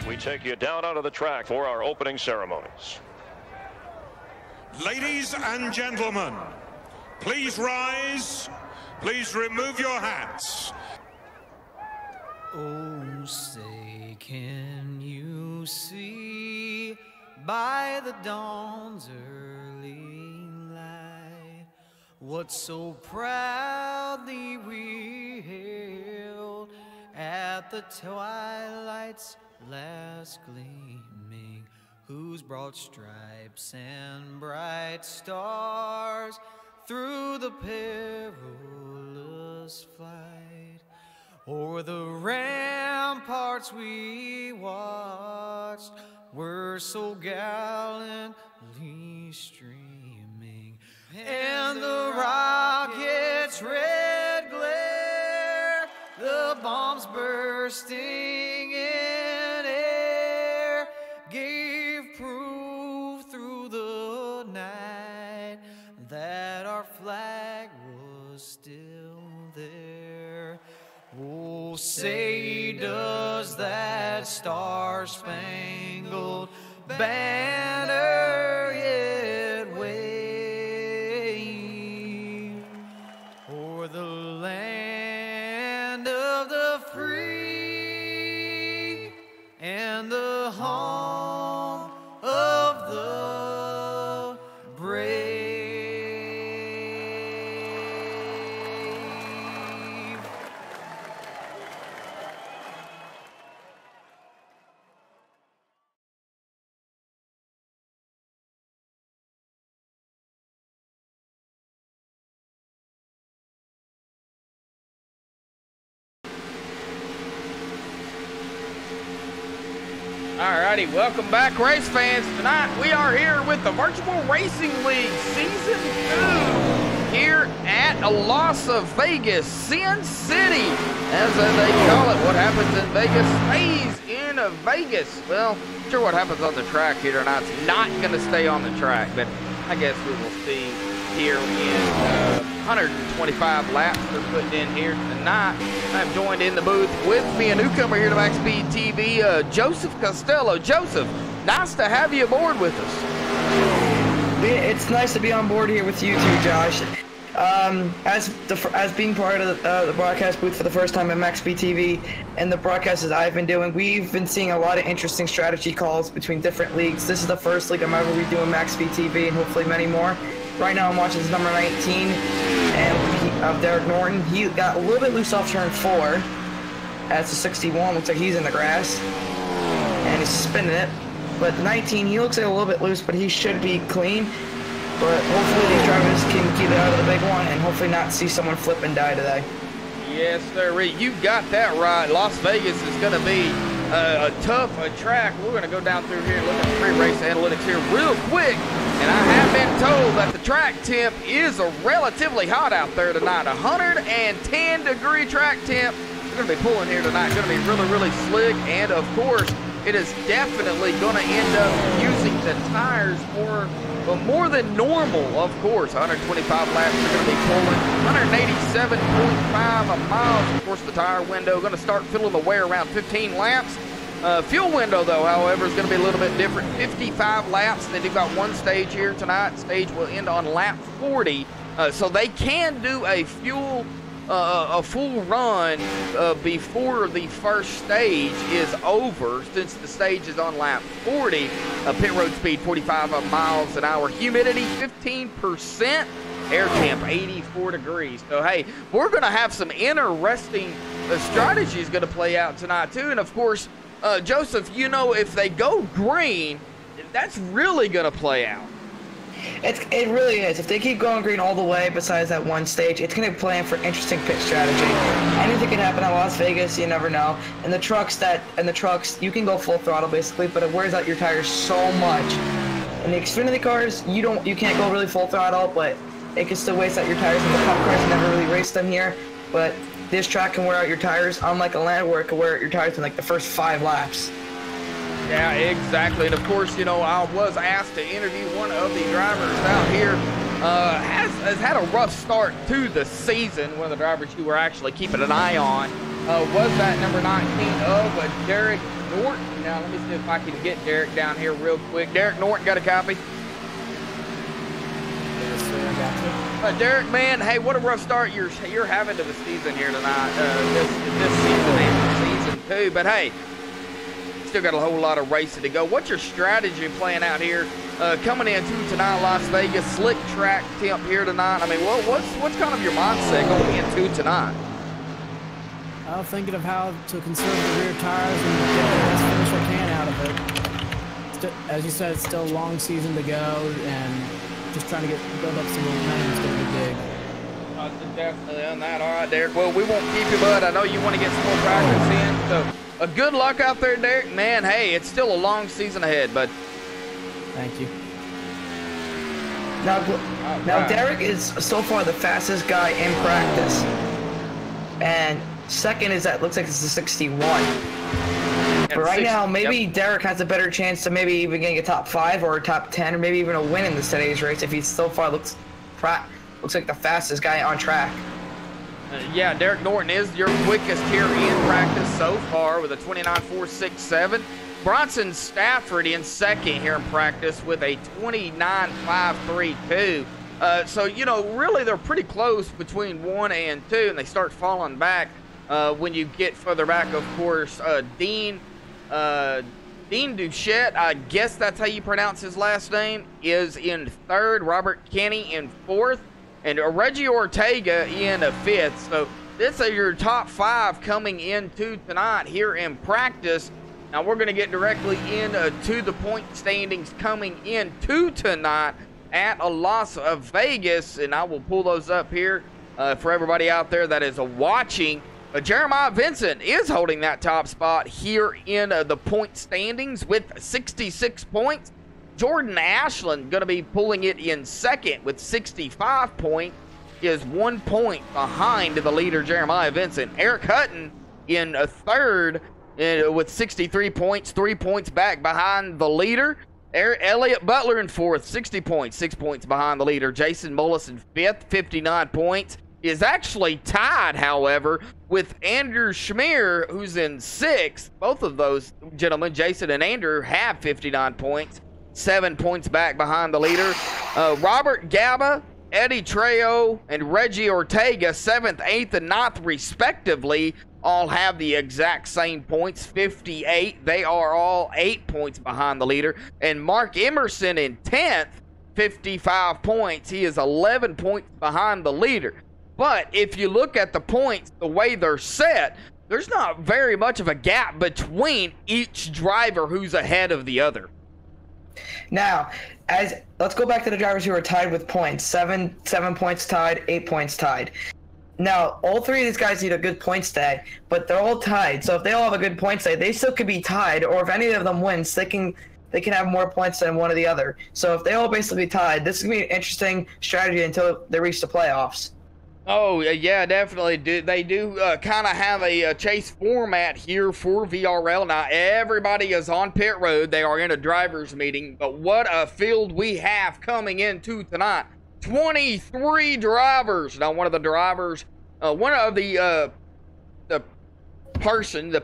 we take you down onto the track for our opening ceremonies. Ladies and gentlemen, please rise. Please remove your hats. Oh, say, can you see by the dawn's early light what so proudly we hailed at the twilight's last gleaming, whose broad stripes and bright stars through the perilous flight o'er the ramparts we watched were so gallantly streaming, and the rocket's red glare, the bombs bursting in air, gave proof through the night that our flag was still there. Oh, say, does that star-spangled banner yet wave o'er the land of the free and the home of the brave? Alrighty, welcome back, race fans. Tonight we are here with the Virtual Racing League Season 2 here at Las Vegas, Sin City, as they call it. What happens in Vegas stays in Vegas. Well, sure, what happens on the track here tonight's not going to stay on the track, but I guess we will see here in 125 laps they're putting in here tonight. I'm joined in the booth with me, a newcomer here to MaxSpeedTV, Joseph Costello. Joseph, nice to have you aboard with us. It's nice to be on board here with you too, Josh. As being part of the broadcast booth for the first time at MaxSpeedTV and the broadcasts I've been doing, we've been seeing a lot of interesting strategy calls between different leagues. This is the first league I'm ever redoing MaxSpeedTV, and hopefully many more. Right now I'm watching this number 19 of Derek Norton. He got a little bit loose off turn 4. That's a 61. Looks like he's in the grass. And he's spinning it. But 19, he looks like a little bit loose, but he should be clean. But hopefully these drivers can keep it out of the big one and hopefully not see someone flip and die today. Yes, sir. You got that right. Las Vegas is going to be a tough track. We're going to go down through here and look at the pre-race analytics here real quick. And I have been told that the track temp is relatively hot out there tonight. 110-degree track temp. We're going to be pulling here tonight. Going to be really, really slick. And, of course, it is definitely going to end up using the tires more than normal, of course. 125 laps are going to be pulling. 187.5 miles. Of course, the tire window going to start filling the wear around 15 laps. Fuel window, though, however, is going to be a little bit different. 55 laps. They do got one stage here tonight. Stage will end on lap 40. So they can do a full run before the first stage is over, since the stage is on lap 40. Pit road speed 45 miles an hour. Humidity 15%. Air temp 84 degrees. So hey, we're going to have some interesting strategies going to play out tonight too. And of course, Joseph, you know, if they go green, that's really going to play out. It really is. If they keep going green all the way besides that one stage, it's going to play in for interesting pit strategy. Anything can happen at Las Vegas, you never know. And the trucks, you can go full throttle basically, but it wears out your tires so much. In the Xfinity cars, you can't go really full throttle, but it can still waste out your tires. And the Cup cars never really race them here, but this track can wear out your tires, unlike a land where it can wear out your tires in like the first 5 laps. Yeah, exactly. And of course, you know, I was asked to interview one of the drivers out here. Has had a rough start to the season. One of the drivers you were actually keeping an eye on. was that number 19 of Derek Norton. Now, let me see if I can get Derek down here real quick. Derek Norton, got a copy? Yes, sir, I got you. Derek, man, hey, what a rough start you're having to the season here tonight. This season and season 2. But, hey, still got a whole lot of racing to go. What's your strategy playing out here coming into tonight, Las Vegas? Slick track temp here tonight. I mean, what's kind of your mindset going into tonight? I'm thinking of how to conserve the rear tires and get the best finish I can out of it. As you said, it's still a long season to go, and just trying to build up some momentum is going to be big. Definitely on that. All right, Derek. Well, we won't keep you, bud. I know you want to get some more practice in. So, good luck out there, Derek. Man, hey, it's still a long season ahead, bud. Thank you. Now, Derek is so far the fastest guy in practice, and second is that looks like it's a 61. But right now, maybe Derek has a better chance to maybe even getting a top 5 or a top 10 or maybe even a win in today's race if he so far looks like the fastest guy on track. Yeah, Derek Norton is your quickest here in practice so far with a 29.467. Bronson Stafford in second here in practice with a 29.532. So, you know, really they're pretty close between 1 and 2, and they start falling back when you get further back, of course. Dean Duchette, I guess that's how you pronounce his last name, is in third. Robert Kenny in fourth. And Reggie Ortega in fifth. So this is your top 5 coming into tonight here in practice. Now we're going to get directly into the point standings coming into tonight at Las Vegas. And I will pull those up here for everybody out there that is watching. Jeremiah Vincent is holding that top spot here in the point standings with 66 points. Jordan Ashland going to be pulling it in second with 65 points. Is 1 point behind the leader, Jeremiah Vincent. Eric Hutton in third with 63 points, 3 points back behind the leader. Elliott Butler in fourth, 60 points, 6 points behind the leader. Jason Mullis in fifth, 59 points. Is actually tied, however, with Andrew Schmier, who's in sixth. Both of those gentlemen, Jason and Andrew, have 59 points, 7 points back behind the leader. Robert Gaba, Eddie Trejo, and Reggie Ortega, 7th, 8th, and 9th, respectively, all have the exact same points, 58. They are all 8 points behind the leader. And Mark Emerson in 10th, 55 points. He is 11 points behind the leader. But if you look at the points, the way they're set, there's not very much of a gap between each driver who's ahead of the other. Now, let's go back to the drivers who are tied with points. 7 points tied, 8 points tied. Now, all 3 of these guys need a good points day, but they're all tied. So if they all have a good points day, they still could be tied, or if any of them wins, they can have more points than one or the other. So if they all basically tied, this is going to be an interesting strategy until they reach the playoffs. Oh, yeah, definitely. They do kind of have a chase format here for VRL. Now, everybody is on pit road. They are in a driver's meeting. But what a field we have coming into tonight. 23 drivers. Now, one of the drivers, one of the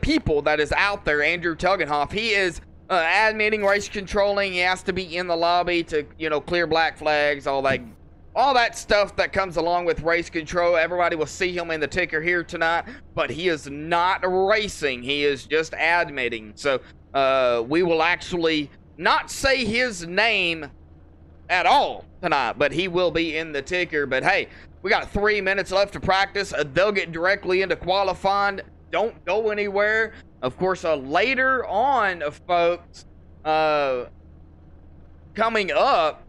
people that is out there, Andrew Tuggenhoff, he is admitting race controlling. He has to be in the lobby to, clear black flags, all that stuff that comes along with race control. Everybody will see him in the ticker here tonight, but he is not racing. He is just admitting. So we will actually not say his name at all tonight, but he will be in the ticker. But hey, we got 3 minutes left to practice. They'll get directly into qualifying. Don't go anywhere. Of course, later on, folks, coming up,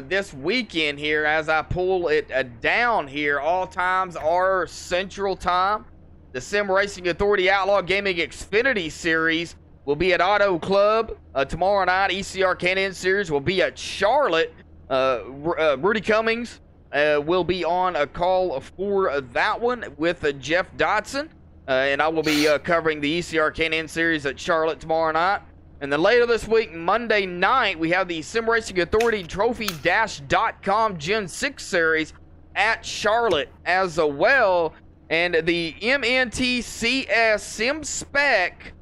this weekend here, as I pull it down here, all times are Central Time. The Sim Racing Authority Outlaw Gaming Xfinity Series will be at Auto Club tomorrow night. ECR Can-In Series will be at Charlotte. Rudy Cummings will be on a call for that one with Jeff Dotson. And I will be covering the ECR Can-In Series at Charlotte tomorrow night. And then later this week, Monday night, we have the Sim Racing Authority Trophy-.com Gen 6 Series at Charlotte as well. And the MNTCS Sim Spec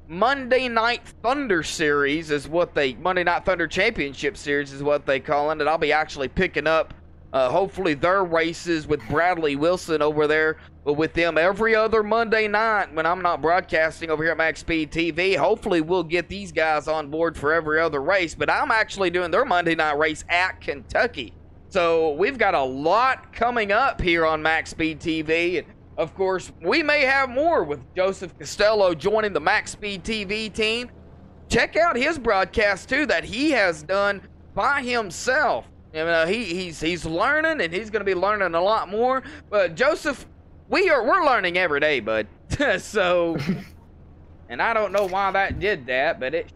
Monday Night Thunder Series is what they, Monday Night Thunder Championship Series is what they call it. And I'll be actually picking up, hopefully their races with Bradley Wilson over there, but with them every other Monday night when I'm not broadcasting over here at MaxSpeedTV. Hopefully we'll get these guys on board for every other race, but I'm actually doing their Monday night race at Kentucky. So we've got a lot coming up here on MaxSpeedTV. And of course, we may have more with Joseph Costello joining the MaxSpeedTV team. Check out his broadcast too that he has done by himself. You know, he's learning, and he's going to be learning a lot more. But Joseph, we're learning every day, bud. So, and I don't know why that did that, but it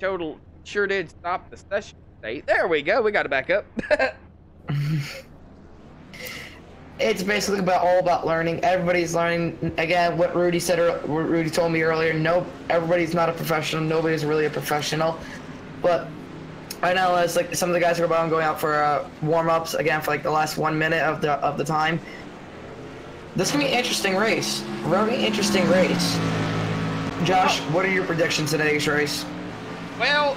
sure did stop the session state. There we go. We got it back up. It's basically all about learning. Everybody's learning. Again, what Rudy said, what Rudy told me earlier. No, everybody's not a professional. Nobody's really a professional. But right now, as like some of the guys are going out for warm-ups again for like the last 1 minute of the time. This is gonna be an interesting race. Very interesting race. Josh, what are your predictions in today's race? Well,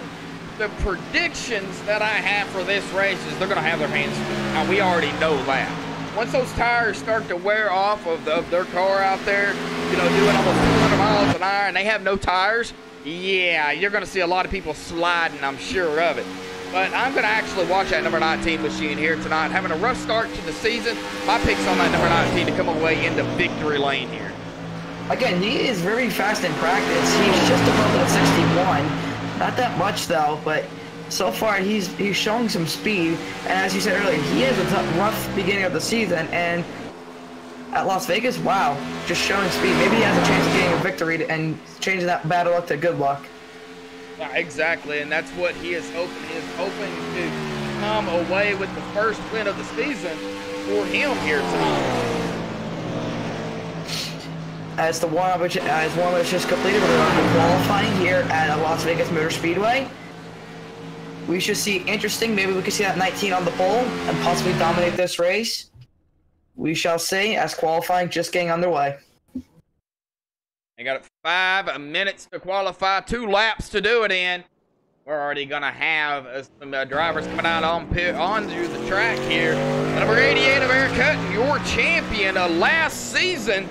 the predictions that I have for this race is they're gonna have their hands full. Now, we already know that. Once those tires start to wear off of their car out there, you know, doing almost 200 miles an hour, and they have no tires, yeah, you're going to see a lot of people sliding, I'm sure of it. But I'm going to actually watch that number 19 machine here tonight. Having a rough start to the season, my pick's on that number 19 to come away into victory lane here. Again, he is very fast in practice. He's just above that 61. Not that much, though, but so far, he's showing some speed, and as you said earlier, he has a rough beginning of the season, and at Las Vegas, wow, just showing speed. Maybe he has a chance of getting a victory and changing that bad luck to good luck. Yeah, exactly, and that's what he is hoping. He is hoping to come away with the first win of the season for him here tonight. As the warm-up is just completed, we're going to be qualifying here at Las Vegas Motor Speedway. We should see interesting. Maybe we could see that 19 on the pole and possibly dominate this race. We shall see as qualifying just getting underway. They got 5 minutes to qualify, 2 laps to do it in. We're already going to have some drivers coming out onto the track here. Number 88 of Eric Hutton, your champion of last season,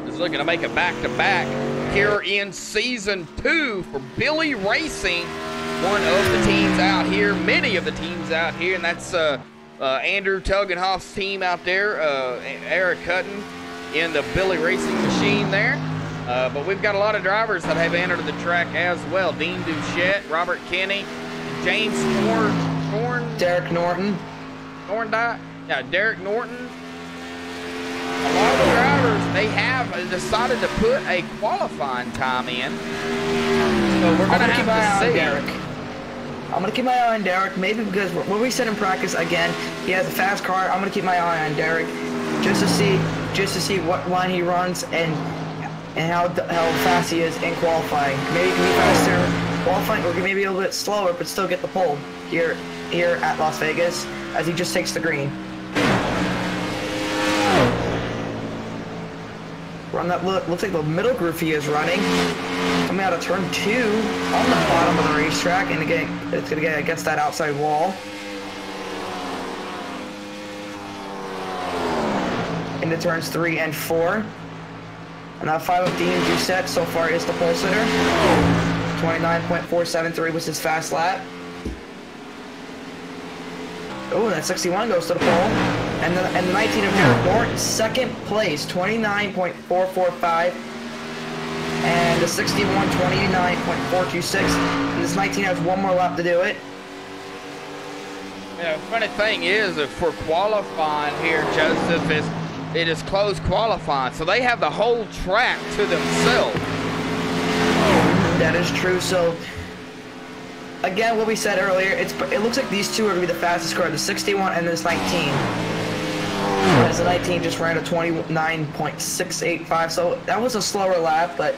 is looking to make a back-to-back here in Season 2 for Billy Racing. One of the teams out here, many of the teams out here, and that's Andrew Tugendhoff's team out there, Eric Hutton in the Billy Racing machine there. But we've got a lot of drivers that have entered the track as well. Dean Duchette, Robert Kinney, James Derek Norton. Yeah, Derek Norton. A lot of the drivers, they have decided to put a qualifying time in. So we're going to have to see. Derek. I'm going to keep my eye on Derek, maybe because what we said in practice, again, he has a fast car. I'm going to keep my eye on Derek just to see what line he runs and how fast he is in qualifying. Maybe he can be faster qualifying, or maybe a little bit slower, but still get the pole here at Las Vegas as he just takes the green. Run that looks like the middle groove he is running. Coming out of turn 2 on the bottom of the racetrack, and again, it's going to get against that outside wall. Into turns 3 and 4. And that 5 of Dean Doucette so far is the pole sitter. 29.473 was his fast lap. Oh, that 61 goes to the pole. And the 19 of Derek Norton, second place, 29.445. And the 61, 29.426. And this 19 has one more lap to do it. Yeah, funny thing is, if for qualifying here, Joseph, it is closed qualifying, so they have the whole track to themselves. That is true. So again, what we said earlier, it looks like these two are going to be the fastest car, the 61 and this 19. Whereas the 19 just ran a 29.685, so that was a slower lap, but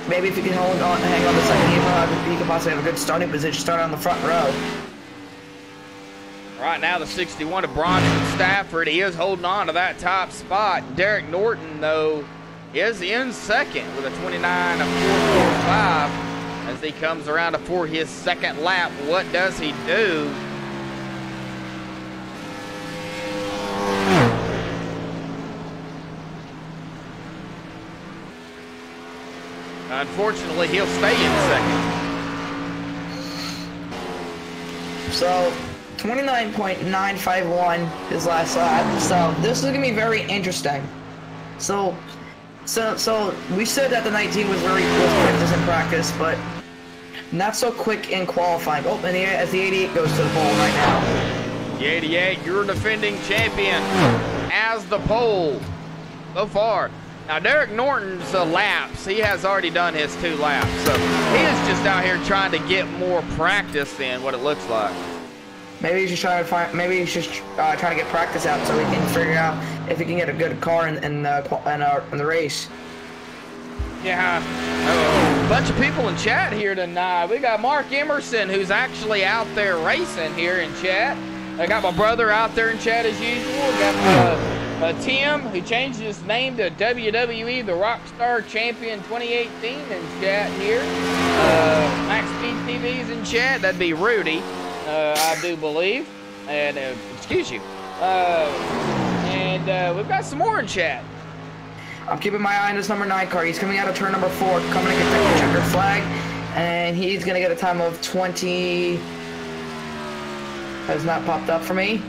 maybe if you can hang on the second, you could possibly have a good starting position, start on the front row. Right now, the 61 of Bronson Stafford. He is holding on to that top spot. Derek Norton, though, is in second with a 29 of 445 as he comes around for his second lap. What does he do? Unfortunately, he'll stay in second. So, 29.951 his last lap. So, this is going to be very interesting. So we said that the 19 was quick in practice, but not so quick in qualifying. Oh, and as the 88 goes to the pole right now. The 88, your defending champion, as the pole so far. Now, Derek Norton's laps, he has already done his 2 laps, so he is just out here trying to get more practice in, what it looks like. Maybe he's just trying to trying to get practice out so he can figure out if he can get a good car in the race. Yeah, a bunch of people in chat here tonight. We got Mark Emerson, who's actually out there racing here in chat. I got my brother out there in chat as usual. Got Tim, who changed his name to WWE, the Rockstar Champion 2018 in chat here. MaxSpeedTV's in chat. That'd be Rudy, I do believe. And, excuse you. And we've got some more in chat. I'm keeping my eye on this number 9 car. He's coming out of turn number 4, coming to get the checker flag. And he's going to get a time of 20... Has not popped up for me.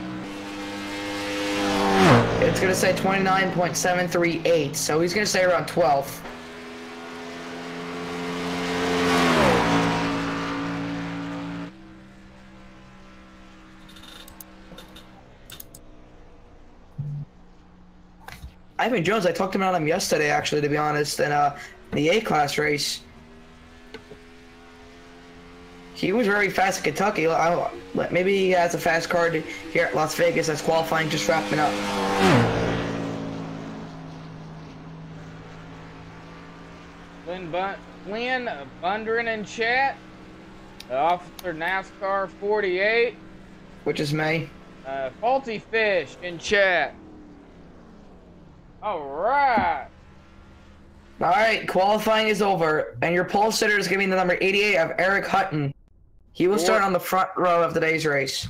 It's going to say 29.738, so he's going to stay around 12. Ivan Jones, I talked about him yesterday, actually, to be honest, in the A-class race. He was very fast in Kentucky. Maybe he has a fast car here at Las Vegas that's qualifying, just wrapping up. Flynn Bundren in chat. Officer NASCAR 48. Which is me. Faulty Fish in chat. All right. All right, qualifying is over, and your pole sitter is going to be the number 88 of Eric Hutton. He will start on the front row of today's race.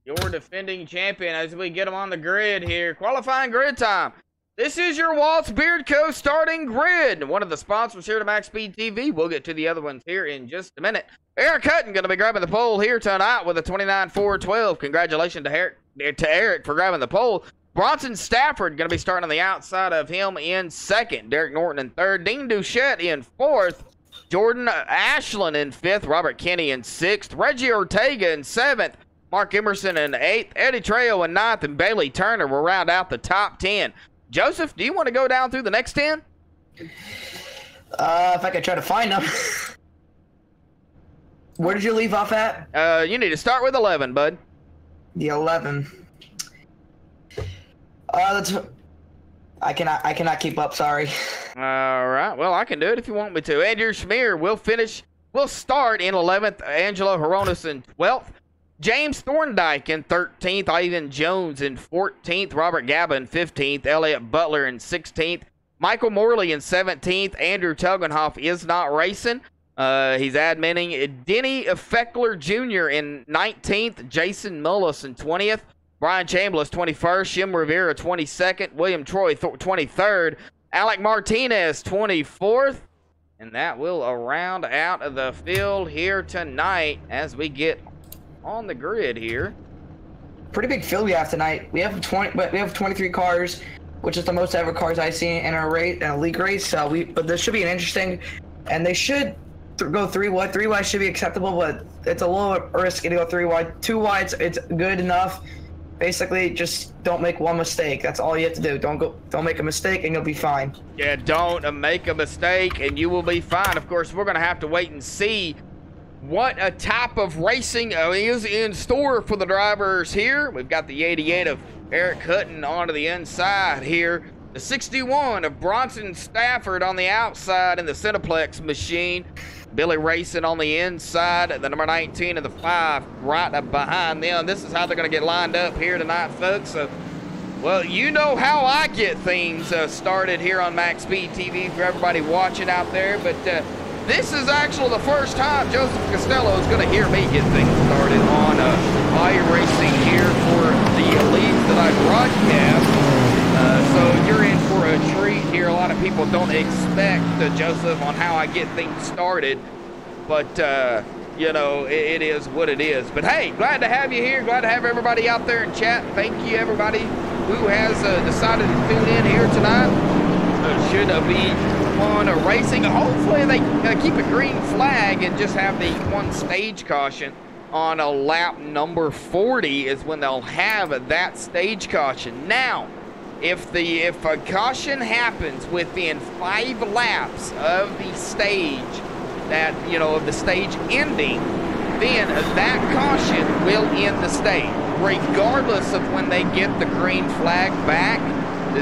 Your defending champion as we get him on the grid here. Qualifying grid time. This is your Waltz Beard Co. starting grid. One of the sponsors here to MaxSpeedTV. We'll get to the other ones here in just a minute. Eric Hutton going to be grabbing the pole here tonight with a 29.412. Congratulations to Eric for grabbing the pole. Bronson Stafford going to be starting on the outside of him in second. Derek Norton in third. Dean Duchette in fourth. Jordan Ashland in fifth. Robert Kenny in sixth. Reggie Ortega in seventh. Mark Emerson in eighth. Eddie Trejo in ninth. And Bailey Turner will round out the top 10. Joseph, do you want to go down through the next 10? If I could try to find them. Where did you leave off at? You need to start with 11, bud. The 11. I cannot keep up, sorry. All right. Well, I can do it if you want me to. Andrew Schmier will start in 11th. Angelo Horonis in 12th. James Thorndike in 13th. Ivan Jones in 14th. Robert Gaba in 15th. Elliott Butler in 16th. Michael Morley in 17th. Andrew Tugendhoff is not racing. He's admitting. Denny Feckler Jr. in 19th. Jason Mullis in 20th. Brian Chambliss, 21st. Shim Rivera, 22nd. William Troy, 23rd. Alec Martinez, 24th. And that will round out of the field here tonight as we get on the grid here. Pretty big field we have tonight. We have 23 cars, which is the most ever cars I've seen in a race, in a league race. But this should be an interesting, and they should go 3 wide. 3 wide should be acceptable, but it's a little risky to go 3 wide. 2 wides, it's good enough. Basically, just don't make one mistake. That's all you have to do. Don't make a mistake, and you'll be fine. Yeah, don't make a mistake, and you will be fine. Of course, we're going to have to wait and see what a type of racing is in store for the drivers here. We've got the 88 of Eric Hutton onto the inside here The 61 of Bronson Stafford on the outside in the Cineplex machine. Billy Racing on the inside, the number 19 of the 5 right behind them. This is how they're going to get lined up here tonight, folks. So, well, you know how I get things started here on MaxSpeedTV for everybody watching out there, but this is actually the first time Joseph Costello is going to hear me get things started on iRacing here for the leagues that I broadcast. So you're in for a treat here. A lot of people don't expect Joseph on how I get things started, but you know, it is what it is. But hey, glad to have you here. Glad to have everybody out there in chat. Thank you, everybody who has decided to tune in here tonight. Should be fun racing. Hopefully they keep a green flag and just have the one stage caution on a lap number 40 is when they'll have that stage caution. Now, if a caution happens within 5 laps of the stage, that, you know, of the stage ending, then that caution will end the stage. Regardless of when they get the green flag back,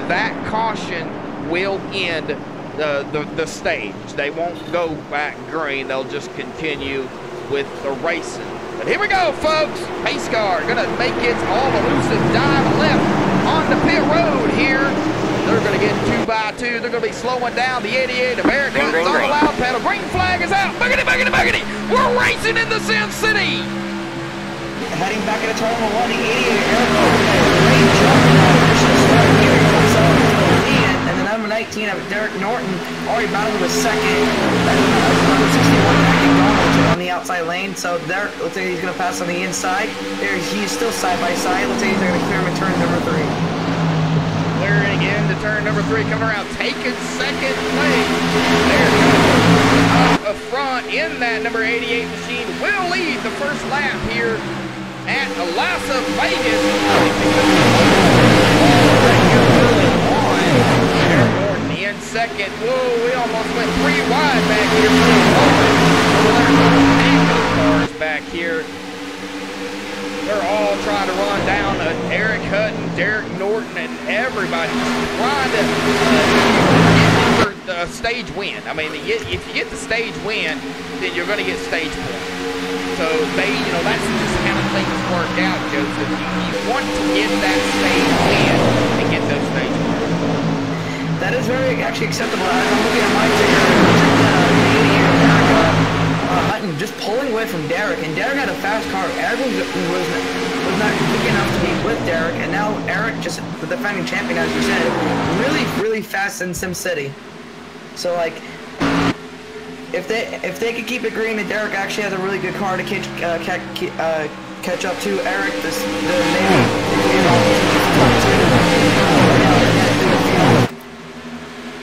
that caution will end the stage. They won't go back green. They'll just continue with the racing. But here we go, folks. Pace car gonna make its all elusive dive left on the pit road here. They're going to get 2 by 2. They're going to be slowing down the 88 of Eric Newton's on the loud pedal. Green flag is out. Buggity, buggity, buggity. We're racing in the Sin City. Heading back into turn 1, the 88 Eric Newton. Great job. Start here. And the number 19 of Derek Norton already battled with second. Number 61 McDonald on the outside lane. So there, looks like he's going to pass on the inside. There, he's still side by side. Looks like he's going to clear him in turn number 3. Clearing into turn number 3, coming around, taking second place. There, up front in that number 88 machine. Will lead the first lap here at Las Vegas. In second. Whoa, we almost went 3 wide back here. Cars back here. They're all trying to run down Eric Hutton, Derek Norton, and everybody trying to get the stage win. I mean, if you get the stage win, then you're going to get stage points. So you know, that's just how things work out, Joseph. You want to get that stage win and get those stage points. That is very actually acceptable. I'm looking at my figure. Hutton just pulling away from Derek, and Derek had a fast car. Eric was not quick enough to be with Derek, and now Eric, just the defending champion, as you said, really fast in Sim City. So like, if they could keep it green, and Derek actually has a really good car to catch up to Eric.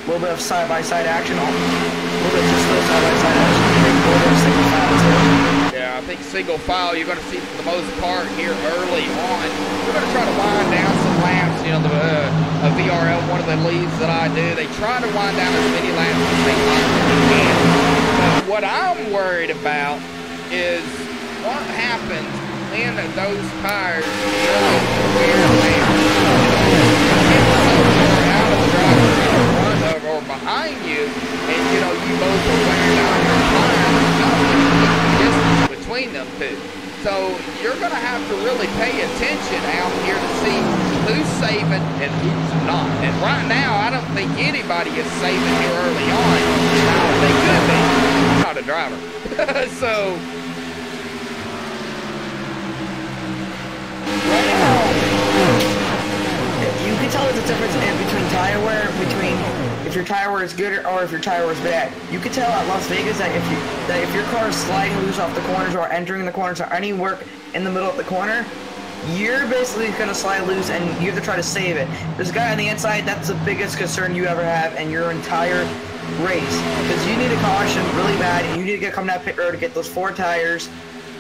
A little bit of side-by-side action. A little bit just side-by-side action. Yeah, I think single file you're going to see for the most part here early on. We're going to try to wind down some laps. You know, the VRL, one of the leads that I do, they try to wind down as many laps as they possibly can. But what I'm worried about is what happens when those tires really wear down. Out of the driver's seat in front of or behind you, and you know you both are wearing down your tires, distance between them two. So you're going to have to really pay attention out here to see who's saving and who's not. And right now, I don't think anybody is saving here early on. Now, they could be. I'm not a driver. So right now, you can tell there's a difference between tire wear, if your tire wear is good or if your tire wear is bad. You can tell at Las Vegas that if your car is sliding loose off the corners or entering the corners or any work in the middle of the corner, you're basically going to slide loose and you have to try to save it. This guy on the inside, that's the biggest concern you ever have in your entire race. Because you need a caution really bad, and you need to come down pit road to get those 4 tires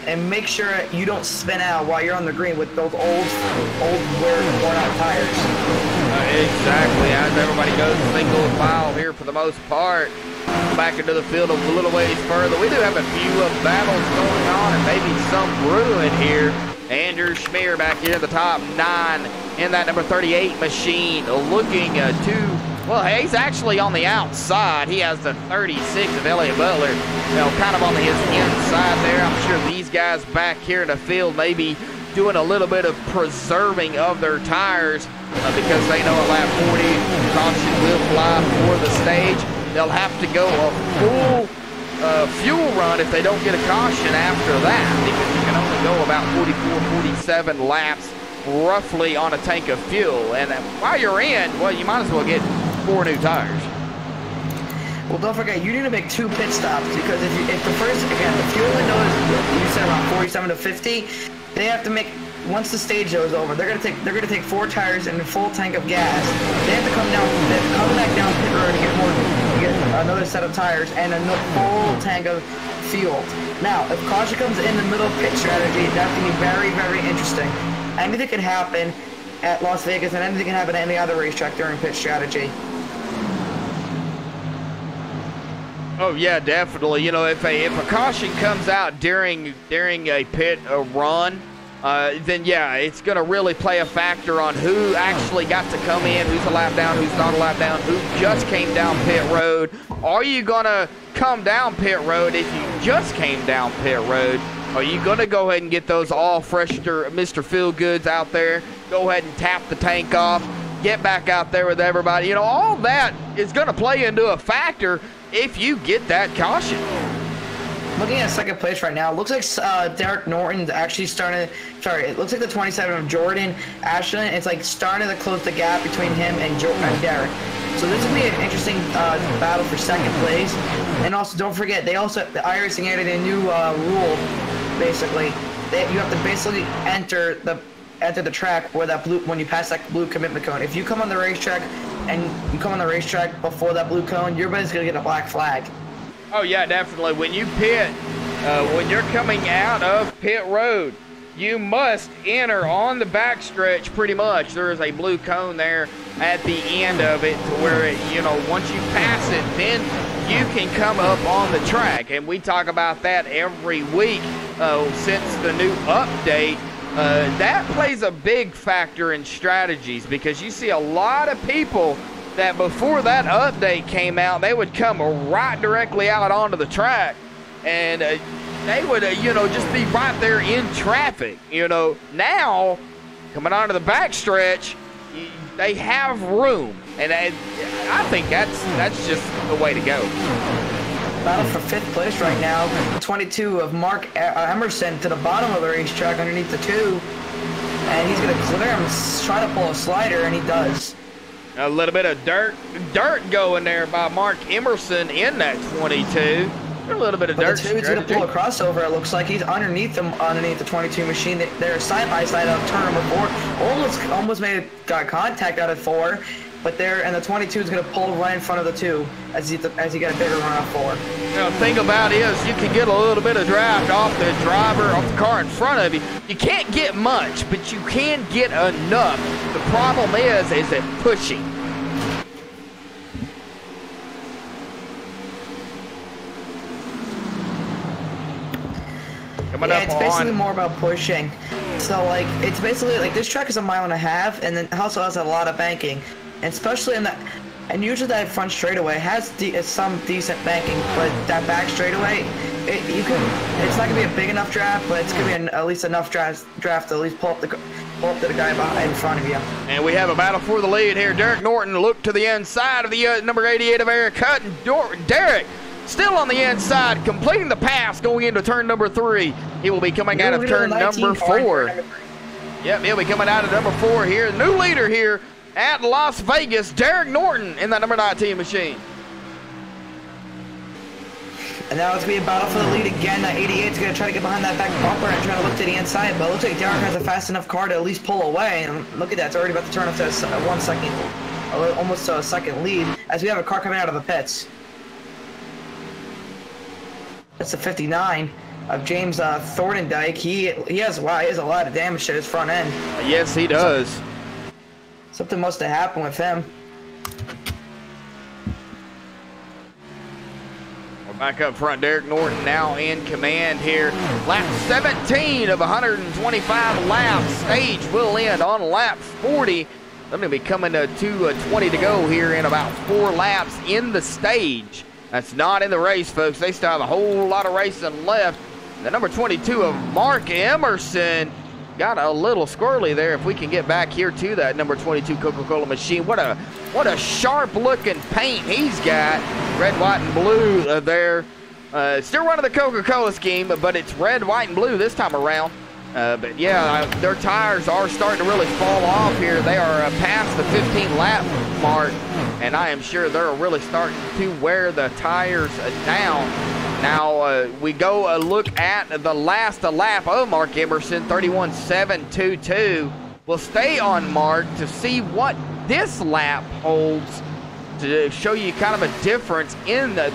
and make sure you don't spin out while you're on the green with those old worn out tires. Exactly, as everybody goes single file here for the most part. Back into the field a little ways further. We do have a few battles going on and maybe some brewing here Andrew Schmier back here in the top 9 in that number 38 machine, looking well, he's actually on the outside. He has the 36 of Elliott Butler, you know, kind of on his inside there. I'm sure these guys back here in the field may be doing a little bit of preserving of their tires because they know at lap 40, caution will fly for the stage. They'll have to go a full fuel run if they don't get a caution after that, because you can only go about 44, 47 laps roughly on a tank of fuel. And while you're in, well, you might as well get 4 new tires. Well, don't forget, you need to make 2 pit stops, because if the first, again, the fuel window is, you said around 47 to 50, they have to make, once the stage goes over, they're gonna take 4 tires and a full tank of gas. They have to come back down pit road to get another set of tires and a full tank of fuel. Now, if caution comes in the middle of pit strategy, that's gonna be very, very interesting. Anything can happen at Las Vegas, and anything can happen at any other racetrack during pit strategy. Oh yeah, definitely. You know, if a caution comes out during a pit run, then yeah, it's going to really play a factor on who actually got to come in, who's a lap down, who's not a lap down, who just came down pit road. Are you going to come down pit road if you just came down pit road? Are you going to go ahead and get those all fresh Mr. Feel-Goods out there? Go ahead and tap the tank off, get back out there with everybody. You know, all that is going to play into a factor if you get that caution. Looking at second place right now, it looks like Derek Norton's actually starting to, sorry, it looks like the 27 of Jordan Ashland, it's like starting to close the gap between him and Derek. So this will be an interesting battle for second place. And also, don't forget, the iRacing added a new rule, basically. You have to basically enter the track where that blue, when you pass that blue commitment cone. If you come on the racetrack and you come on the racetrack before that blue cone, you're basically gonna get a black flag. Oh yeah, definitely. When you pit, when you're coming out of pit road, you must enter on the backstretch pretty much. There is a blue cone there at the end of it to where it, you know, once you pass it, then you can come up on the track. And we talk about that every week since the new update. That plays a big factor in strategies, because you see a lot of people that before that update came out, they would come right directly out onto the track, and they would, you know, just be right there in traffic. You know, now coming onto the backstretch, they have room, and I think that's just the way to go. Battle for 5th place right now. 22 of Mark Emerson to the bottom of the racetrack underneath the 2, and he's gonna clear him, try to pull a slider, and he does. A little bit of dirt going there by Mark Emerson in that 22. A little bit of dirt. The 2 is going to pull a crossover. It looks like he's underneath the 22 machine. They're side by side on turn number 4. Almost got contact out of 4, but the 22 is going to pull right in front of the 2 as he got a bigger run off 4. You know, the thing about it is you can get a little bit of draft off the driver, off the car in front of you. You can't get much, but you can get enough. The problem is it pushing. It's basically more about pushing. So like, it's basically like this track is 1.5 miles, and then it also has a lot of banking, and especially in that. And usually that front straightaway has some decent banking, but that back straightaway, it's not gonna be a big enough draft, but it's gonna be at least enough draft to at least pull up to the guy behind in front of you. And we have a battle for the lead here. Derek Norton look to the inside of the number 88 of Eric Hutton. Derek still on the inside, completing the pass going into turn number 3. He will be coming out of turn number 4. Yep, he'll be coming out of number 4 here. New leader here at Las Vegas, Derek Norton in that number 19 machine. And now it's going to be a battle for the lead again. That 88 is going to try to get behind that back bumper and try to look to the inside, but it looks like Derek has a fast enough car to at least pull away. And look at that, it's already about to turn up to a 1 second, almost to a second lead, as we have a car coming out of the pits. That's the 59 of James Thorndike. He has a lot of damage to his front end. Yes, he does. Something must have happened with him. Back up front, Derek Norton now in command here. Lap 17 of 125 laps. Stage will end on lap 40. They're going to be coming to 2:20 to go here in about 4 laps in the stage. That's not in the race, folks. They still have a whole lot of racing left. The number 22 of Mark Emerson got a little squirrely there. If we can get back here to that number 22 Coca-Cola machine. What a sharp-looking paint he's got. Red, white, and blue there. Still running the Coca-Cola scheme, but it's red, white, and blue this time around. But yeah, their tires are starting to really fall off here. They are past the 15-lap mark, and I am sure they're really starting to wear the tires down. Now, we go look at the last lap of Mark Emerson, 31.722. We'll stay on Mark to see what this lap holds, to show you kind of a difference in the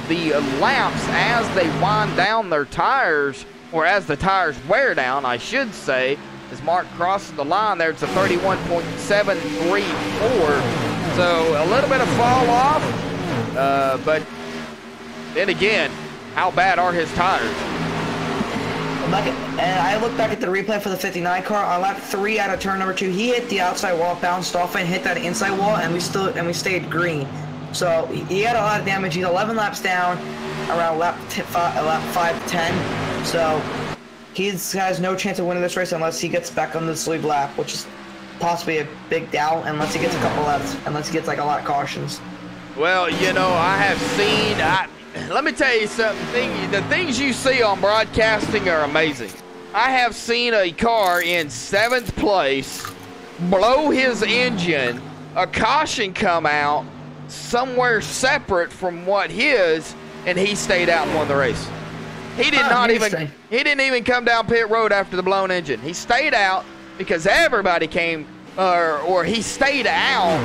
laps as they wind down their tires, or as the tires wear down, I should say. As Mark crosses the line there, it's a 31.734. So a little bit of fall off, but then again, how bad are his tires? And I look back at the replay for the 59 car on lap 3 out of turn number 2. He hit the outside wall, bounced off, and hit that inside wall, and we stayed green. So he had a lot of damage. He's 11 laps down, around lap 5 to 10. So he has no chance of winning this race unless he gets back on this lead lap, which is possibly a big doubt unless he gets a couple laps, unless he gets like a lot of cautions. Well, you know, I have seen. Let me tell you something. The things you see on broadcasting are amazing. I have seen a car in 7th place blow his engine, a caution come out somewhere separate from what his, and he stayed out and won the race. He did not even. He didn't even come down pit road after the blown engine. He stayed out because everybody came, or he stayed out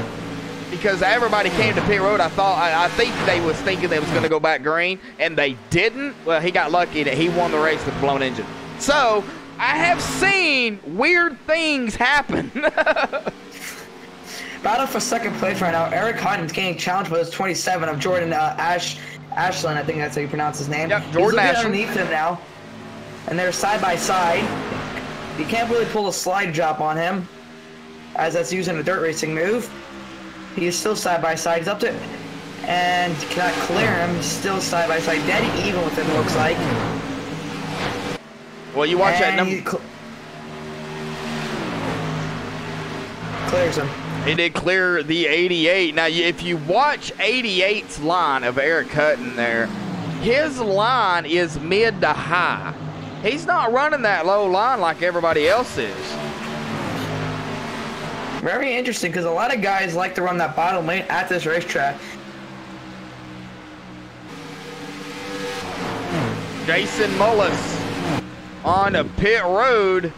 because everybody came to pit road. I think they was thinking they was going to go back green, and they didn't. Well, he got lucky that he won the race with the blown engine. So I have seen weird things happen. Battle for second place right now. Eric Hutton's getting challenged with his 27 of Jordan Ashland. I think that's how you pronounce his name. Yep, Jordan Ashland. Underneath him now, and they're side by side. You can't really pull a slide drop on him, as that's using a dirt racing move. He is still side by side. He's up to, and cannot clear him. He's still side by side, dead even with him. It looks like. Well, you watch that number. Clears him. He did clear the 88. Now, if you watch 88's line of Eric Hutton there, his line is mid to high. He's not running that low line like everybody else is. Very interesting, because a lot of guys like to run that bottom lane at this racetrack. Jason Mullis on a pit road.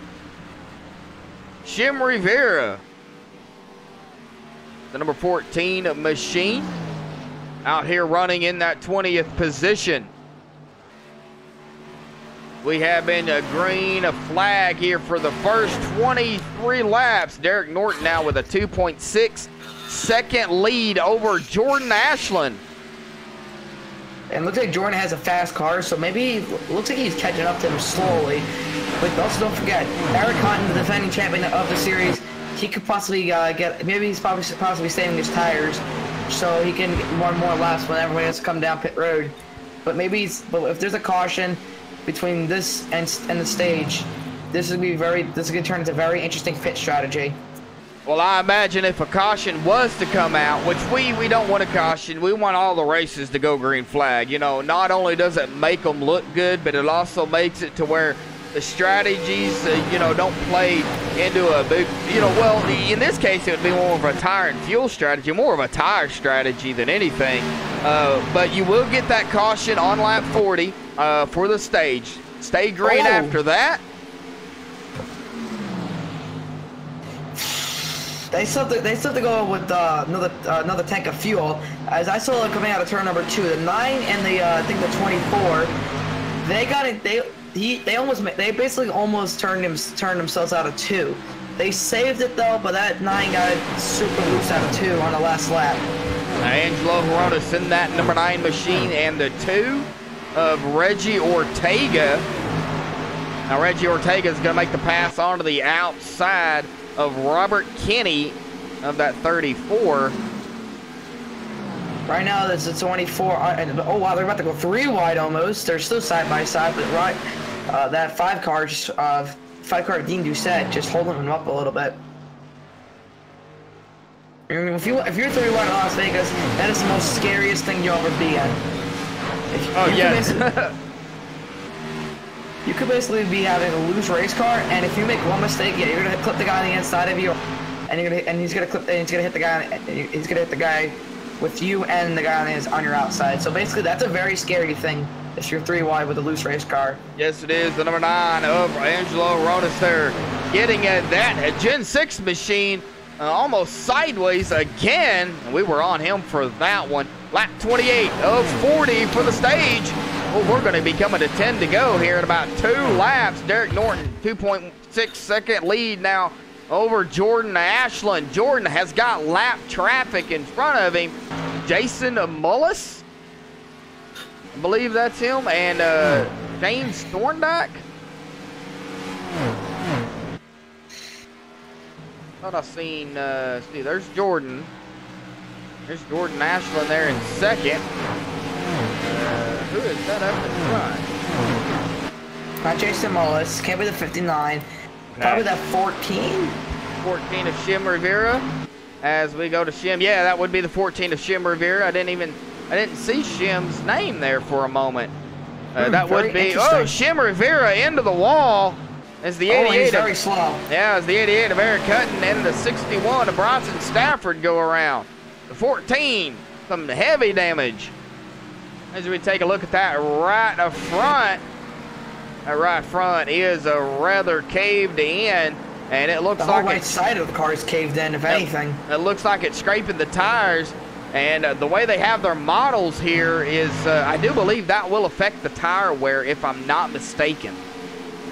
Jim Rivera, the number 14 machine, out here running in that 20th position. We have been a green flag here for the first 23 laps. Derek Norton now with a 2.6 second lead over Jordan Ashland. And looks like Jordan has a fast car, so maybe looks like he's catching up to him slowly. But also don't forget, Eric Hutton, the defending champion of the series, he could possibly maybe he's possibly saving his tires so he can get more and more laps when everyone has to come down pit road. But if there's a caution between this and the stage, this is going to turn into a very interesting pit strategy. Well, I imagine if a caution was to come out, which we don't want a caution, we want all the races to go green flag. You know, not only does it make them look good, but it also makes it to where the strategies, don't play into a big, well, in this case, it would be more of a tire and fuel strategy, more of a tire strategy than anything. But you will get that caution on lap 40 for the stage. Stay green after that. They still have to go with another tank of fuel. As I saw them coming out of turn number 2, the 9 and the I think the 24, they got it. They basically almost turned themselves out of 2. They saved it though, but that 9 got super loose out of 2 on the last lap. Angelo Horonis in that number 9 machine, and the 2 of Reggie Ortega. Now, Reggie Ortega is going to make the pass onto the outside of Robert Kinney of that 34. Right now, this is 24. Oh, wow, they're about to go 3 wide almost. They're still side by side, but right, that 5 car of Dean Doucette just holding him up a little bit. I mean, if you're 3 wide in Las Vegas, that is the most scariest thing you'll ever be in. You could basically be having a loose race car, and if you make one mistake, yeah, you're gonna clip the guy on the inside of you, and he's gonna hit the guy with you and the guy on your outside. So basically, that's a very scary thing if you're 3 wide with a loose race car. Yes, it is. The number 9 of Angelo Rodas there, getting at that Gen 6 machine almost sideways again. We were on him for that one. Lap 28 of 40 for the stage. Well, we're going to be coming to 10 to go here in about 2 laps. Derek Norton, 2.6 second lead now over Jordan Ashland. Jordan has got lap traffic in front of him. Jason Mullis, I believe that's him, and James Thorndike. Thought I seen, see, there's Jordan. There's Jordan Ashland there in second. Who is that up in front? Not Jason Mullis. Can't be the 59. Probably that 14. 14 of Shim Rivera. As we go to Shim, yeah, that would be the 14 of Shim Rivera. I didn't see Shim's name there for a moment. That would be Shim Rivera into the wall. As the 88 he's very slow. Yeah, as the 88 of Eric Hutton and the 61 of Bronson Stafford go around. The 14, some heavy damage. As we take a look at that right up front, that right front is a rather caved in, and it looks the like whole right side of the car is caved in, if anything. It looks like it's scraping the tires, and the way they have their models here is, I do believe that will affect the tire wear, if I'm not mistaken.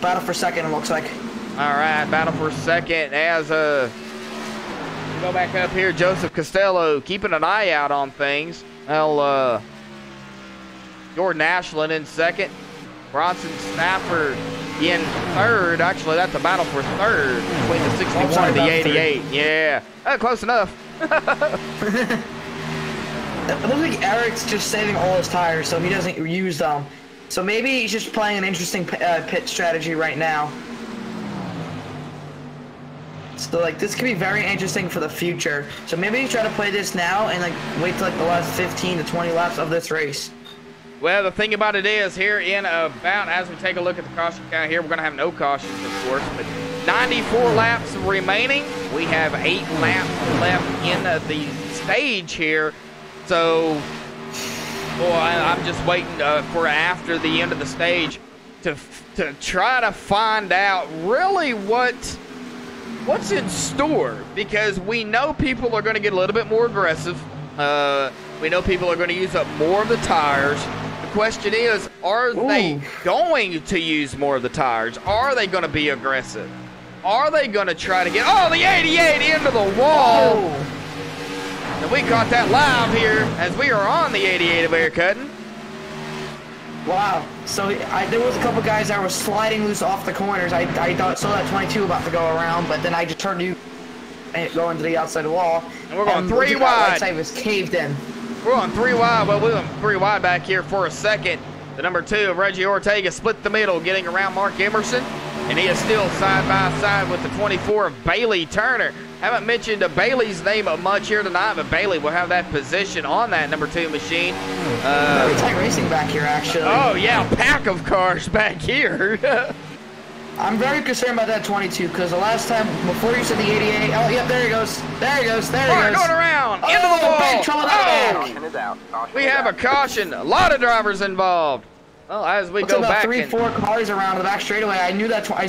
Battle for second, it looks like. All right, battle for second as go back up here. Joseph Costello keeping an eye out on things. Well, Jordan Ashland in second. Bronson Stafford in third. Actually, that's a battle for third between the 61 and the 88. Yeah, close enough. It looks like Eric's just saving all his tires so he doesn't use them. So maybe he's just playing an interesting pit strategy right now. So like this could be very interesting for the future. So maybe he's trying to play this now and like wait till like the last 15 to 20 laps of this race. Well, the thing about it is here in about, as we take a look at the caution count here, we're going to have no cautions, of course, but 94 laps remaining. We have 8 laps left in the stage here. So, boy, I'm just waiting for after the end of the stage to try to find out really what's in store, because we know people are going to get a little bit more aggressive. We know people are going to use up more of the tires. The question is, are they going to use more of the tires? Are they going to be aggressive? Are they going to try to get, the 88 into the wall? And we caught that live here as we are on the 88 of Eric Hutton. Wow. So there was a couple guys that were sliding loose off the corners. I saw that 22 about to go around, but then I just turned you and go into the outside wall. And we're going 3 wide. Right side was caved in. We're on 3 wide, but we went 3 wide back here for a second. The number 2 of Reggie Ortega split the middle, getting around Mark Emerson, and he is still side by side with the 24 of Bailey Turner. Haven't mentioned Bailey's name much here tonight, but Bailey will have that position on that number 2 machine. Very tight racing back here, actually. Oh yeah, pack of cars back here. I'm very concerned about that 22 because the last time before you said the 88. Oh, yep, there he goes. There he goes. There he goes. Going around into the wall. Big trouble back. We have a caution. A lot of drivers involved. Well, as we go back, 3-4 cars around the back straightaway. I knew that. I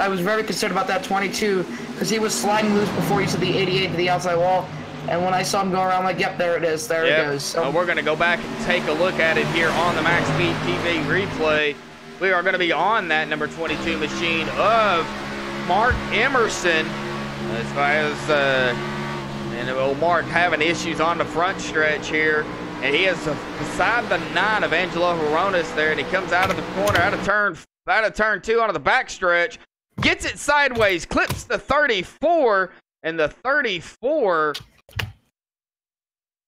was very concerned about that 22 because he was sliding loose before you said the 88 to the outside wall. And when I saw him go around, I'm like, yep, there it is. There it goes. So we're going to go back and take a look at it here on the MaxSpeedTV replay. We are going to be on that number 22 machine of Mark Emerson. As far as and Mark having issues on the front stretch here. And he is beside the 9 of Angelo Horonis there, and he comes out of the corner, out of turn 2 onto the backstretch, gets it sideways, clips the 34, and the 34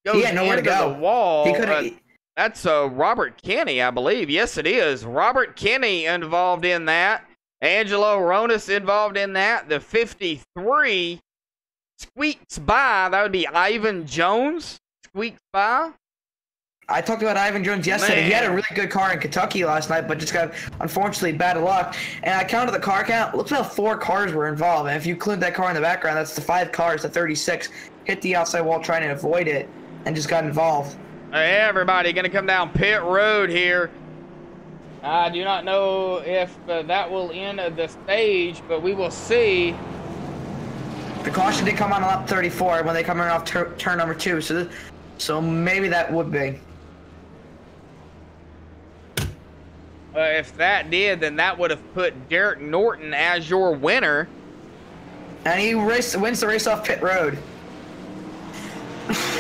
goes into the wall. He could that's Robert Kenny, I believe. Yes, it is. Robert Kenny involved in that. Angelo Horonis involved in that. The 53 squeaks by. That would be Ivan Jones. Squeaks by. I talked about Ivan Jones yesterday. Man. He had a really good car in Kentucky last night, but just got, unfortunately, bad luck. And I counted the car count. Looks like 4 cars were involved. And if you include that car in the background, that's the 5 cars, the 36. Hit the outside wall trying to avoid it and just got involved. Hey, everybody, going to come down pit road here. I do not know if that will end the stage, but we will see. The caution did come on lap 34 when they come in off turn number 2, so maybe that would be. If that did, then that would have put Derek Norton as your winner. And he wins the race off pit road.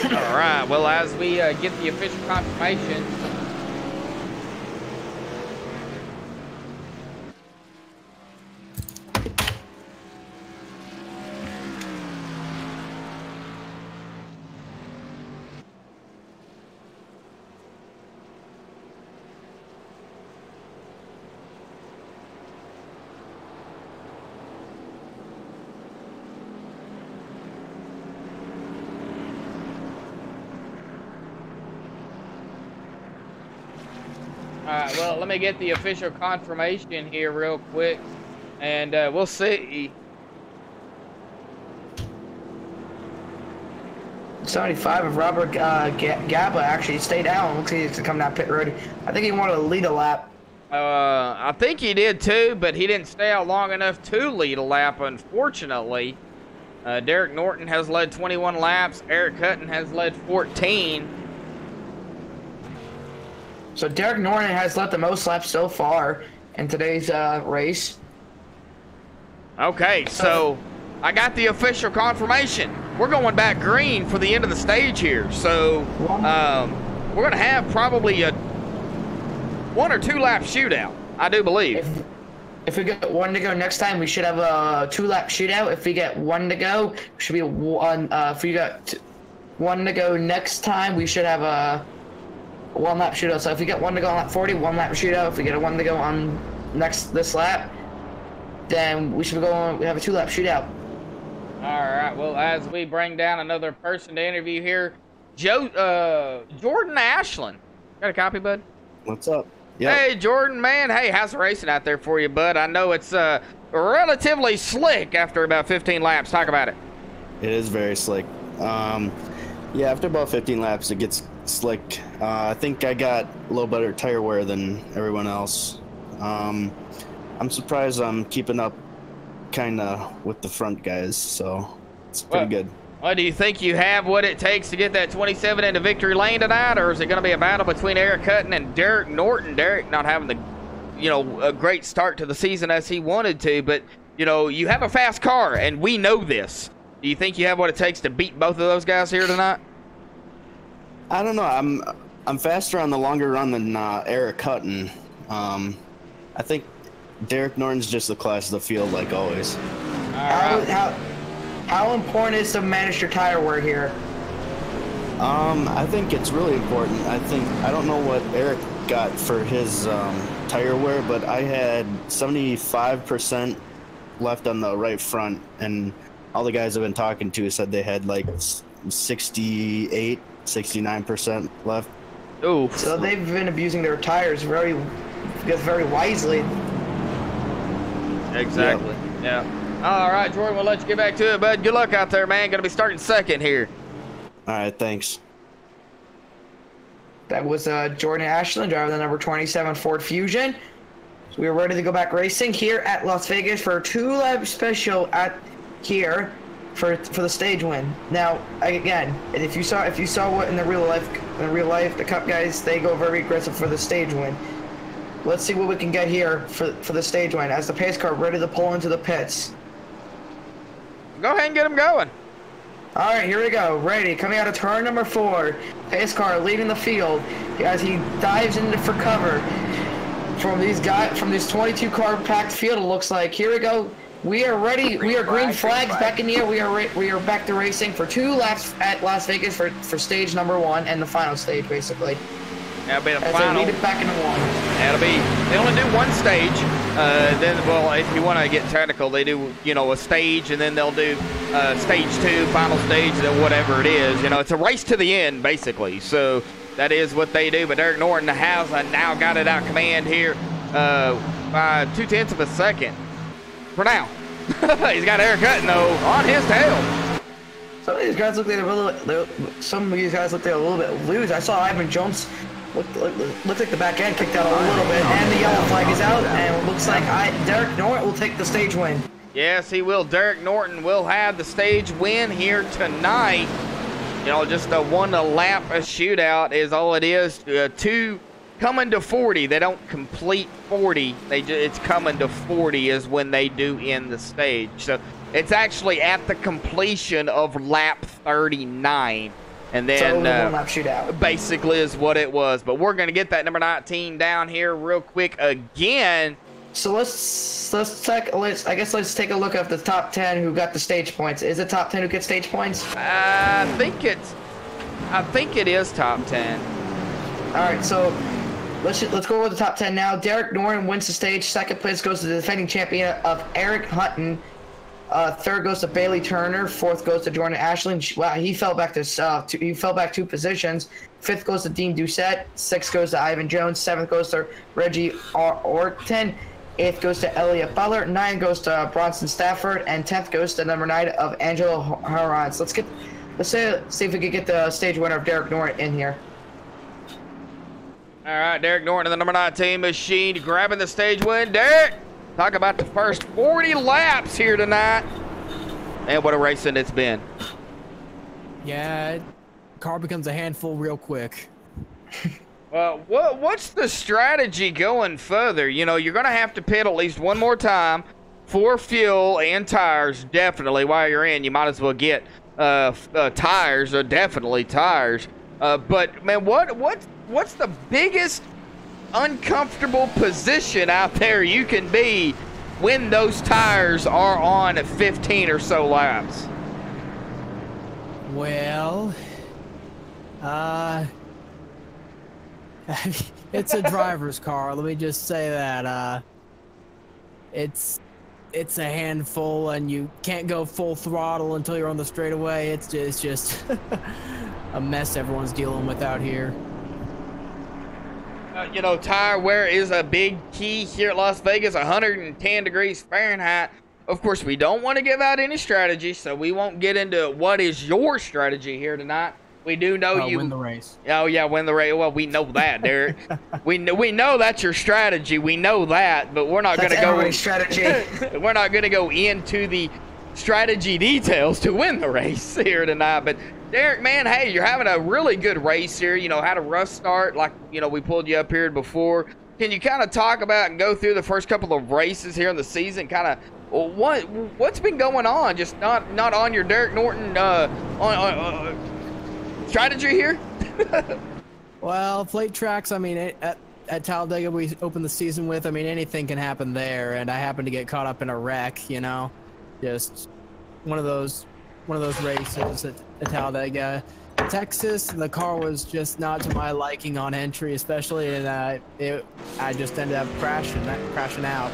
All right, well, as we get the official confirmation. Alright, well, let me get the official confirmation here real quick, and we'll see. 75 of Robert Gaba actually stayed down. Looks like he's coming down pit road. I think he wanted to lead a lap. I think he did too, but he didn't stay out long enough to lead a lap, unfortunately. Derek Norton has led 21 laps. Eric Hutton has led 14. So Derek Norton has led the most laps so far in today's race. Okay, so I got the official confirmation. We're going back green for the end of the stage here. So we're going to have probably a 1 or 2 lap shootout, I do believe. If we get 1 to go next time, we should have a 2-lap shootout. If we get 1 to go, should be a 1. If we got 1 to go next time, we should have a 1-lap shootout. So if we get 1 to go on lap 40, 1-lap shootout. If we get a 1 to go on this lap, then we should go on. We have a 2-lap shootout. All right. Well, as we bring down another person to interview here, Jordan Ashland. Got a copy, bud? What's up? Yep. Hey, Jordan, man. Hey, how's the racing out there for you, bud? I know it's relatively slick after about 15 laps. Talk about it. It is very slick. Yeah, after about 15 laps, it gets slick. I think I got a little better tire wear than everyone else. I'm surprised I'm keeping up kind of with the front guys, so it's pretty good. Well, do you think you have what it takes to get that 27 into victory lane tonight, or is it going to be a battle between Eric Hutton and Derek Norton? Derek not having the, a great start to the season as he wanted to, but, you have a fast car, and we know this. Do you think you have what it takes to beat both of those guys here tonight? I don't know. I'm faster on the longer run than Eric Hutton. I think Derek Norton's just the class of the field, like always. All right. How important is to manage your tire wear here? I think it's really important. I don't know what Eric got for his tire wear, but I had 75% left on the right front, and all the guys I've been talking to said they had like 68, 69% left. Ooh. So they've been abusing their tires very wisely. Exactly. Yeah. All right, Jordan, we'll let you get back to it, bud. Good luck out there, man. Going to be starting second here. All right, thanks. That was Jordan Ashland, driver of the number 27 Ford Fusion. So we are ready to go back racing here at Las Vegas for a 2-lap special here for the stage win. Now, again, if you saw what in real life, the Cup guys, they go very aggressive for the stage win. Let's see what we can get here for the stage win as the pace car ready to pull into the pits. Go ahead and get them going. All right, here we go. Ready. Coming out of turn number 4. Pace car leading the field as he dives into for cover from these 22 car packed field. It looks like. Here we go. We are ready. We are green flags back in the air. We are back to racing for 2 laps at Las Vegas for stage number 1 and the final stage, basically. That'll be the as final. They lead it back into 1. That'll be. They only do 1 stage. Then, well, if you want to get technical, they do, you know, a stage, and then they'll do stage 2, final stage, then whatever it is. You know, it's a race to the end, basically. So that is what they do. But Derek Norton has now got it out command here by 0.2 of a second for now. He's got Eric Hutton though on his tail. Some of these guys look like a little bit loose. I saw Ivan Jones looked like the back end kicked out a little bit, and the yellow flag is out, and it looks like Derek Norton will take the stage win. Yes, he will. Derek Norton will have the stage win here tonight. You know, just a 1 lap shootout is all it is. 2 coming to 40. They don't complete 40. It's coming to 40 is when they do end the stage. So it's actually at the completion of lap 39. And then so 1 lap shootout. Basically is what it was. But we're going to get that number 19 down here real quick again. So let's take a look at the top 10 who got the stage points. Is it top 10 who gets stage points? I think it is top 10. All right, so let's go over the top 10 now. Derek Norton wins the stage. Second place goes to the defending champion of Eric Hutton. Third goes to Bailey Turner. Fourth goes to Jordan Ashland. Wow, he fell back he fell back 2 positions. Fifth goes to Dean Doucette. Sixth goes to Ivan Jones. Seventh goes to Reggie Orton. Eighth goes to Elliot Butler. 9 goes to Bronson Stafford, and 10th goes to number 9 of Angelo Harans. Let's see if we can get the stage winner of Derek Norton in here. All right, Derek Norton, the number 19 machine, grabbing the stage win. Derek, talk about the first 40 laps here tonight. And what a racing it's been. Yeah, car becomes a handful real quick. Well, what's the strategy going further? You know, you're going to have to pit at least 1 more time for fuel and tires, definitely. While you're in, you might as well get tires, definitely tires. But, man, what's the biggest uncomfortable position out there you can be when those tires are on 15 or so laps? Well, it's a driver's car. Let me just say that. It's a handful, and you can't go full throttle until you're on the straightaway. It's just a mess everyone's dealing with out here. You know, tire wear is a big key here at Las Vegas. 110 degrees Fahrenheit. Of course, we don't want to give out any strategy, so we won't get into what is your strategy here tonight. We do know you win the race. Oh yeah, win the race. Well, we know that, Derek. we know that's your strategy. We know that, but we're not going to go. Strategy. We're not going to go into the strategy details to win the race here tonight. But Derek, man, hey, you're having a really good race here. You know, had a rough start, like we pulled you up here before. Can you kind of talk about and go through the first couple of races here in the season? Kind of what's been going on? Just not on your Derek Norton strategy here? Well, plate tracks, I mean, at Talladega we opened the season with, I mean, anything can happen there, and I happened to get caught up in a wreck, you know? Just one of those races at Talladega. Texas, the car was just not to my liking on entry, especially, and I just ended up crashing out.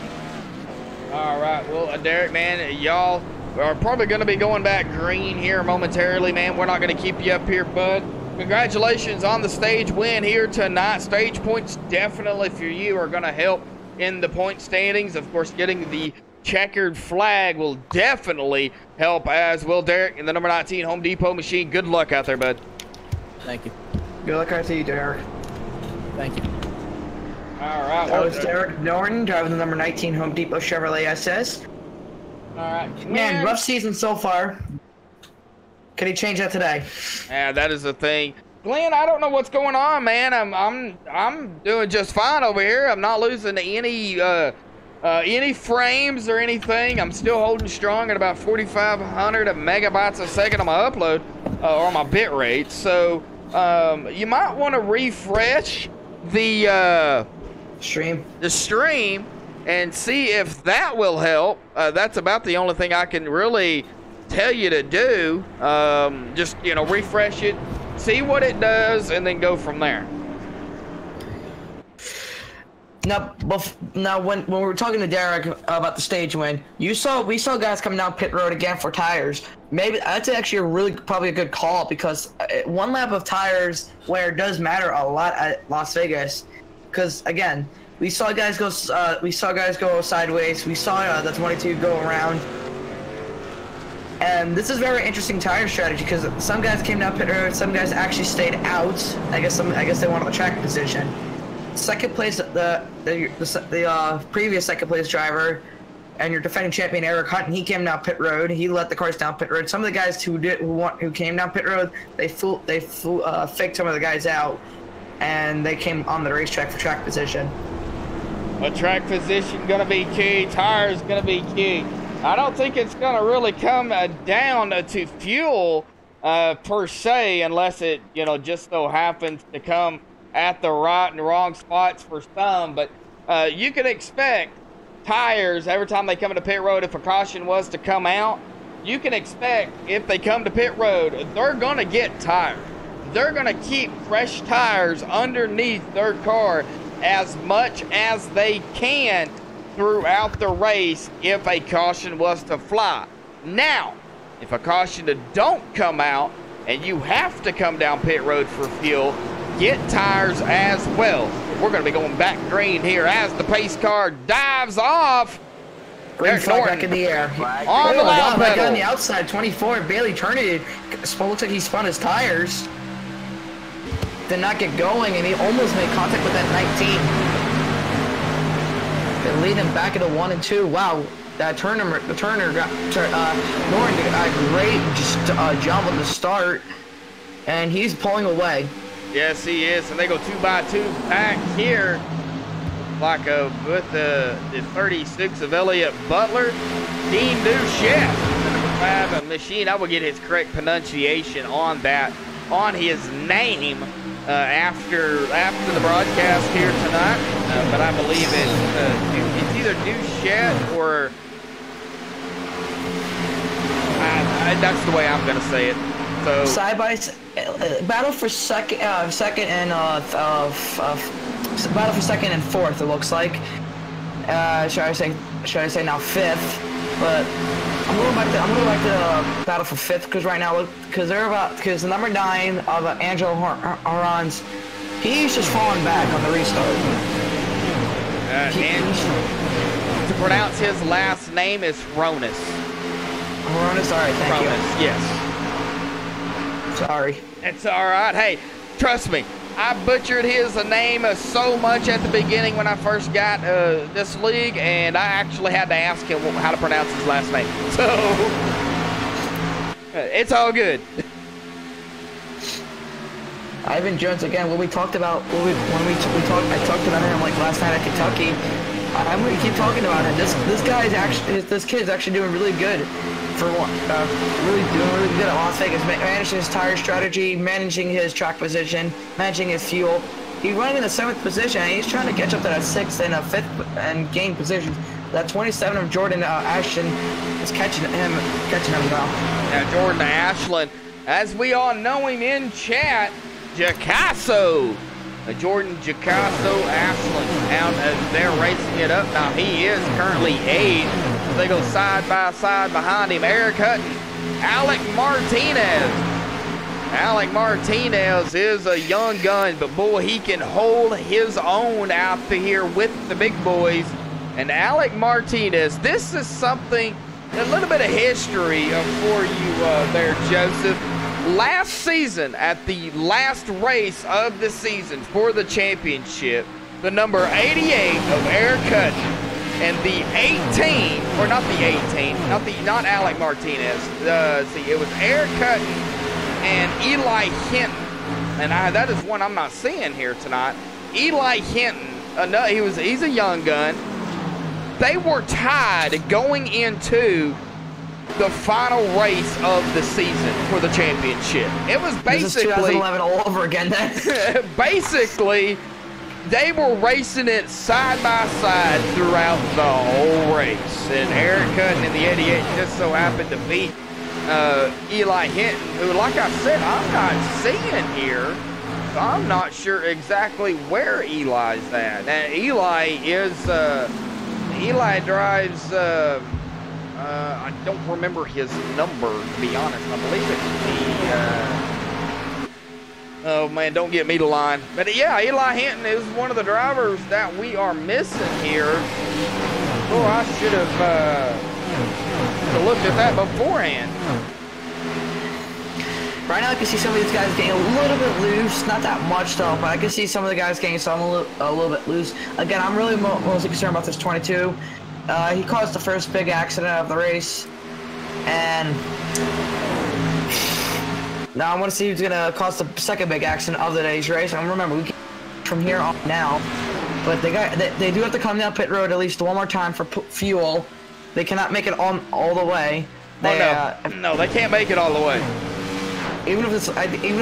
All right, well, Derek, man, y'all are probably going to be going back green here momentarily, man. We're not going to keep you up here, bud. Congratulations on the stage win here tonight. Stage points definitely for you are going to help in the point standings. Of course, getting the checkered flag will definitely help, as will Derek in the number 19 Home Depot machine. Good luck out there, bud. Thank you. Good luck out to you, Derek. Thank you. All right. That was Derek Norton driving the number 19 Home Depot Chevrolet SS. All right. Man, rough season so far. Can he change that today? Yeah, that is the thing. Glenn, I don't know what's going on, man. I'm doing just fine over here. I'm not losing any Any frames or anything, I'm still holding strong at about 4,500 megabytes a second on my upload, or my bit rate. So you might want to refresh the stream and see if that will help. That's about the only thing I can really tell you to do. Just, you know, refresh it, see what it does, and then go from there. Now, when we were talking to Derek about the stage win, we saw guys coming down pit road again for tires. Maybe that's actually probably a good call, because one lap of tires wear does matter a lot at Las Vegas. Because again, we saw guys go sideways. We saw the 22 go around. And this is very interesting tire strategy, because some guys came down pit road, some guys actually stayed out. I guess they wanted the track position. Second place, the previous second place driver, and your defending champion Eric Hutton, he came down pit road. He let the cars down pit road. Some of the guys who came down pit road, they faked some of the guys out, and they came on the racetrack for track position. A track position gonna be key. Tires gonna be key. I don't think it's gonna really come down to fuel per se, unless it, you know, just so happens to come at the right and wrong spots for some. But you can expect tires every time they come into pit road. If a caution was to come out, you can expect, if they come to pit road, they're gonna get tires. They're gonna keep fresh tires underneath their car as much as they can throughout the race if a caution was to fly. Now, if a caution don't come out and you have to come down pit road for fuel, get tires as well. We're going to be going back green here as the pace car dives off. Green flag back in the air. On the loud pedal. On the outside, 24, barely turned it. Looks like he spun his tires. Did not get going, and he almost made contact with that 19. They lead him back into 1 and 2. Wow, that Turner got Norton did a great job on the start, and he's pulling away. Yes, he is, and they go 2x2 back here, like with the 36 of Elliott Butler. Dean Duchette, the number 5 machine. I will get his correct pronunciation on that, on his name after the broadcast here tonight. But I believe it's either Duchette or that's the way I'm going to say it. So side by battle for second and battle for second and fourth. It looks like. Should I say now fifth? But I'm going back to battle for fifth, because right now, because the number 9 of Angelo Horan's, he's just falling back on the restart. And to pronounce his last name is Ronis. Ronis, all right, thank you. Ronis, yes. Sorry. It's all right. Hey, trust me, I butchered his name so much at the beginning when I first got this league, and I actually had to ask him how to pronounce his last name. So it's all good. Ivan Jones again. What we talked about I talked about him like last night at Kentucky. I'm going to keep talking about him. This kid is actually doing really good. Really good at Las Vegas, managing his tire strategy, managing his track position, managing his fuel. He's running in the 7th position, and he's trying to catch up to that 6th and 5th and gain positions. That 27 of Jordan Ashton is catching him well. Now Jordan Ashland, as we all know him in chat, Jacasso. Jordan Jacasso Ashland out as they're racing it up. Now he is currently 8th. They go side by side behind him. Eric Hutton, Alec Martinez. Alec Martinez is a young gun, but boy, he can hold his own out here with the big boys. And Alec Martinez, this is something, a little bit of history for you there, Joseph. Last season, at the last race of the season for the championship, the number 88 of Eric Hutton and the 18, or not the 18, not Alec Martinez. See, it was Eric Hutton and Eli Hinton, and that is one I'm not seeing here tonight. Eli Hinton, he's a young gun. they were tied going into the final race of the season for the championship. It was basically this is 2011 all over again then. basically, they were racing it side by side throughout the whole race. And Eric Cutton in the 88 just so happened to beat Eli Hinton, who, like I said, I'm not seeing here. So I'm not sure exactly where Eli's at. Now, Eli drives, I don't remember his number, to be honest. I believe it's the, oh man, don't get me to line. But yeah, Eli Hinton is one of the drivers that we are missing here. Oh, I should have looked at that beforehand. Right now I can see some of these guys getting a little bit loose. Not that much though, but I can see some of the guys getting some a little bit loose. Again, I'm really mostly concerned about this 22. He caused the first big accident of the race. And now I want to see who's going to cause the second big accident of the day's race. And remember, we can from here on now. But they do have to come down pit road at least one more time for fuel. They cannot make it all the way. No, they can't make it all the way. Even if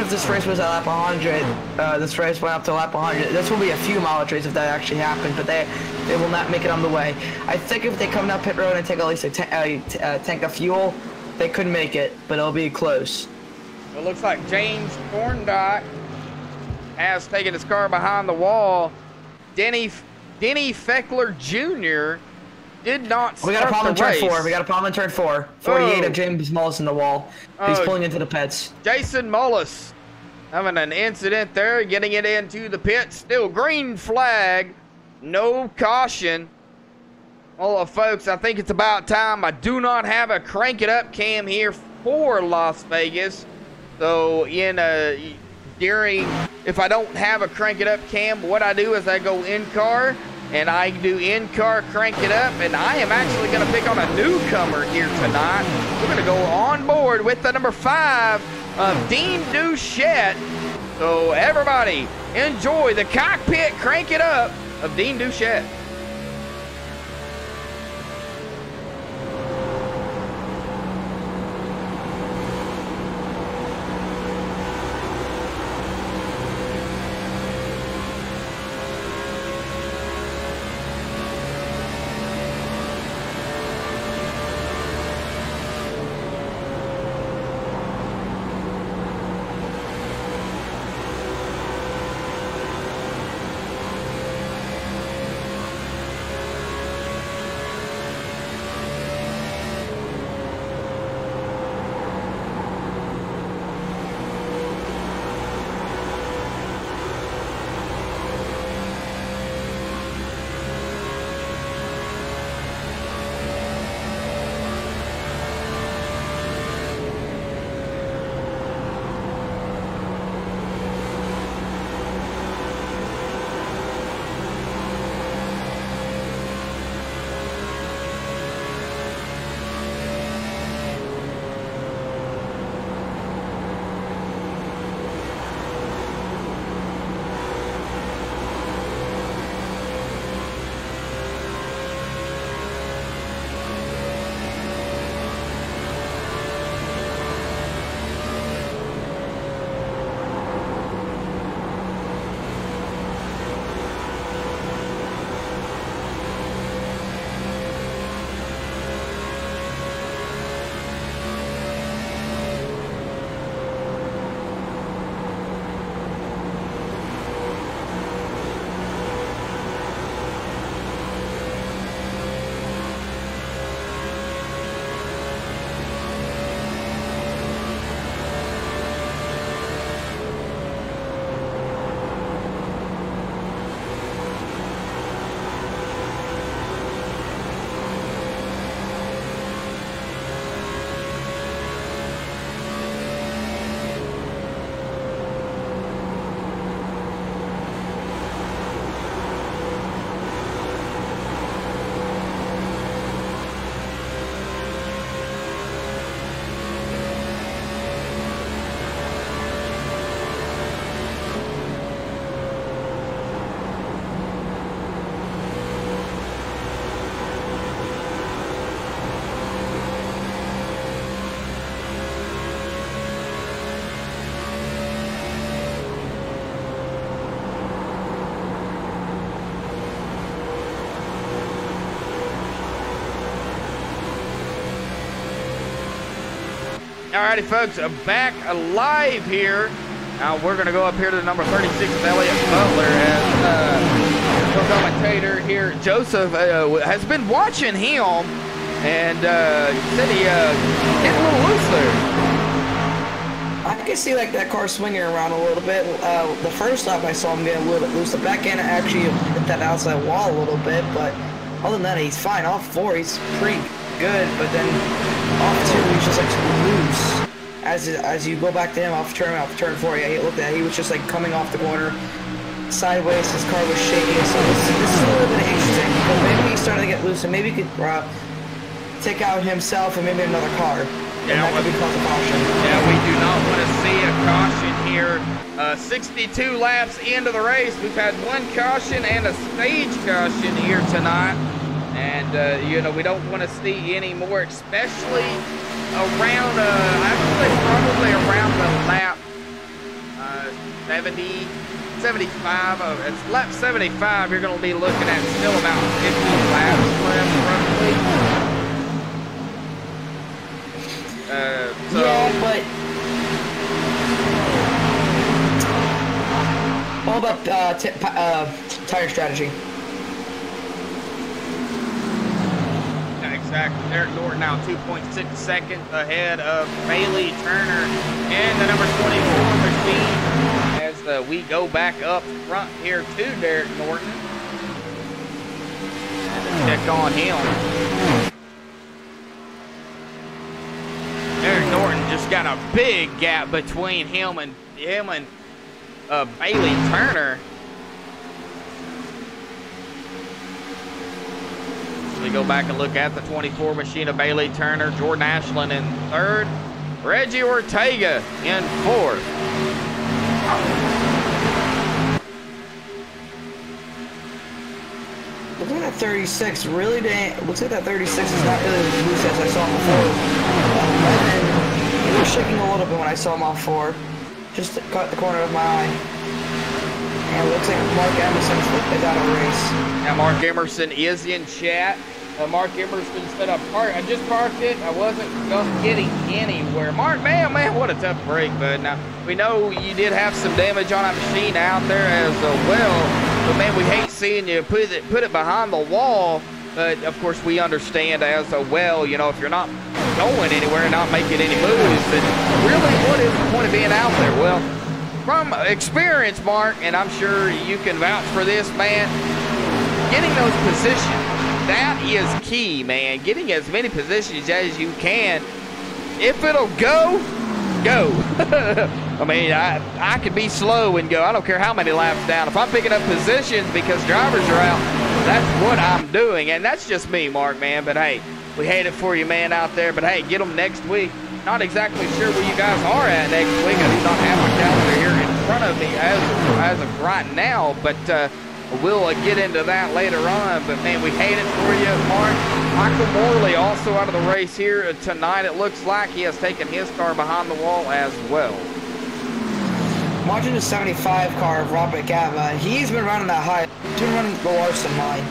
this race was at lap 100, this race went up to lap 100. This will be a few mileage race if that actually happened, but they will not make it on the way. I think if they come down pit road and take at least a tank of fuel, they could make it, but it'll be close. It looks like James Thorndike has taken his car behind the wall. Denny Feckler Jr. did not start We got a problem in the turn race. 4. We got a problem in turn 4. 48 of James Mullis in the wall. He's pulling into the pits. Jason Mullis having an incident there, getting it into the pit. Still green flag, no caution. Well, folks, I think it's about time. I do not have a crank it up cam here for Las Vegas. So if I don't have a crank it up cam, what I do is I go in car and I do in-car crank it up, and I am actually going to pick on a newcomer here tonight. We're going to go on board with the number 5 of Dean Duchette. So everybody, enjoy the cockpit crank it up of Dean Duchette. Alrighty, folks, back alive here. Now we're going to go up here to the number 36 of Elliott Butler as commentator here. Joseph has been watching him and said he getting a little loose there. I can see like that car swinging around a little bit. The first lap I saw him getting a little bit loose. The back end actually hit that outside wall a little bit, but other than that, he's fine. Off 4, he's pretty good, but then off 2, he's just like loose. As you go back to him off turn 4, yeah, look at that. He was just like coming off the corner sideways. His car was shaking. So this is a little bit interesting because maybe he's starting to get loose, and maybe he could take out himself and maybe another car. Yeah, that could be cause of caution. Yeah, we do not want to see a caution here. 62 laps into the race. We've had 1 caution and a stage caution here tonight. And, you know, we don't want to see any more, especially around, I would say probably around the lap 70, 75. It's lap 75. You're going to be looking at still about 50 laps left, roughly. So yeah, but all about tire strategy. Exactly. Eric Norton now 2.6 seconds ahead of Bailey Turner and the number 24 machine as we go back up front here to Derek Norton. And check on him. Eric Norton just got a big gap between him and Bailey Turner. We go back and look at the 24 machine of Bailey Turner, Jordan Ashland in 3rd, Reggie Ortega in 4th. Looking at 36, really looks like that 36 is not really as loose as I saw him before. 11, he was shaking a little bit when I saw him off 4. Just caught the corner of my eye. And it looks like Mark Emerson is out of race. Now Mark Emerson is in chat. Mark Emerson said, I just parked it. I wasn't getting anywhere. Mark, man, what a tough break, bud. Now, we know you did have some damage on that machine out there as well. But, man, we hate seeing you put it behind the wall. But, of course, we understand as well, you know, if you're not going anywhere and not making any moves, then really what is the point of being out there? Well, from experience, Mark, and I'm sure you can vouch for this, man, getting those positions, that is key, man. Getting as many positions as you can. If it'll go, go. I mean, I could be slow and go. I don't care how many laps down. If I'm picking up positions because drivers are out, that's what I'm doing. And that's just me, Mark, man. But, hey, we hate it for you, man, out there. But, hey, get them next week. Not exactly sure where you guys are at next week. I do not have my calendar here in front of me as of right now. But we'll get into that later on. But, man, we hate it for you, Mark. Michael Morley also out of the race here tonight. It looks like he has taken his car behind the wall as well. Watching the 75 car of Robert Gava, he's been running that high. He's been running the Larson line.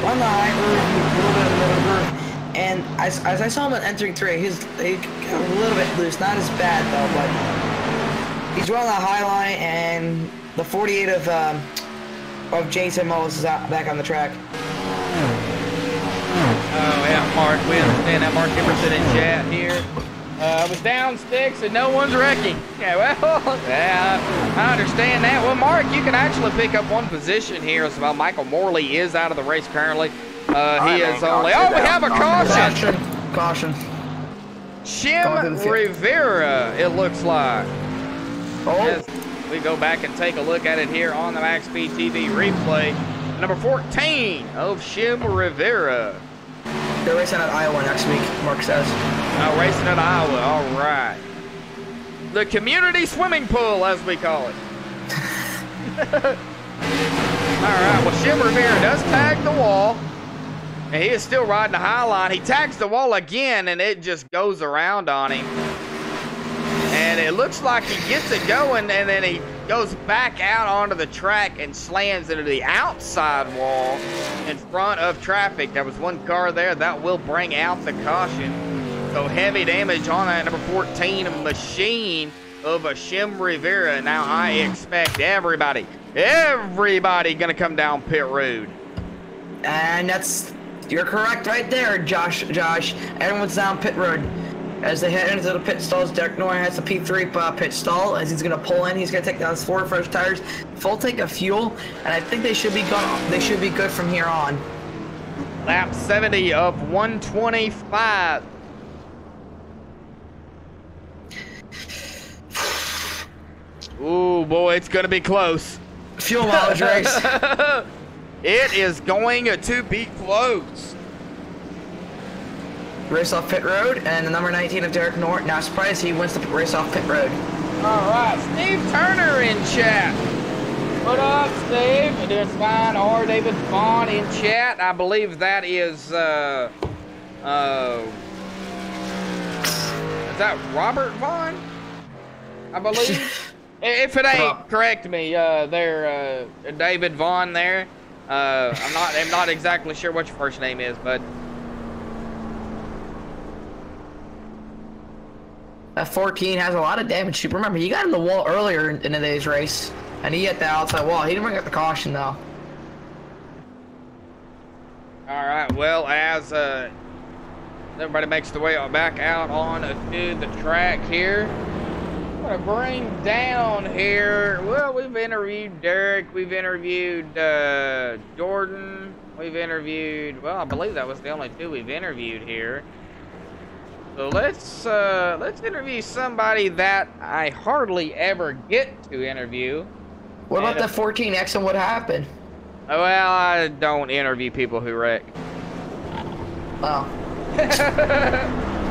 Run the high groove, a little bit of the middle groove. And as I saw him entering 3, he got a little bit loose. Not as bad, though, but he's running that high line, and the 48 of Jason Mullis is out, back on the track. Oh, yeah, Mark, we understand that. Mark Emerson in chat here. I was down sticks and no one's wrecking. Yeah, well, yeah, I understand that. Well, Mark, you can actually pick up one position here as well. Michael Morley is out of the race currently. He is only... Oh, we have a caution! Caution. Shim Rivera, it looks like. Oh. As we go back and take a look at it here on the MaxSpeedTV replay. Number 14 of Shim Rivera. They're racing at Iowa next week, Mark says. Racing at Iowa, all right. The community swimming pool, as we call it. All right, well, Shim Rivera does tag the wall. And he is still riding the high line. He tags the wall again, and it just goes around on him. And it looks like he gets it going, and then he goes back out onto the track and slams into the outside wall in front of traffic. There was one car there that will bring out the caution. So heavy damage on that number 14 machine of a Shim Rivera. Now I expect everybody gonna come down pit road. And you're correct right there, Josh. Everyone's down pit road. As they head into the pit stalls, Derek Norton has the P3 pit stall. As he's gonna pull in, he's gonna take down his 4 fresh tires, full tank of fuel, and I think they should be good from here on. Lap 70 of 125. Ooh, boy, it's gonna be close. Fuel mileage race. It is going to be close. Race off pit road, and the number 19 of Derek Norton. Not surprised he wins the race off pit road. All right, Steve Turner in chat. What up, Steve? You're doing fine. Or David Vaughn in chat. I believe that is that Robert Vaughn? I believe. If it ain't, correct me. There, David Vaughn. There. I'm not exactly sure what your first name is, but. That 14 has a lot of damage. Remember, he got in the wall earlier in today's race, and he hit the outside wall. He didn't bring up the caution, though. All right, well, as everybody makes the way back out on to the track here, I'm going to bring down here. Well, we've interviewed Derek. We've interviewed Jordan. We've interviewed, well, I believe that was the only 2 we've interviewed here. So let's interview somebody that I hardly ever get to interview. What about the 14X and what happened? Well, I don't interview people who wreck. Oh.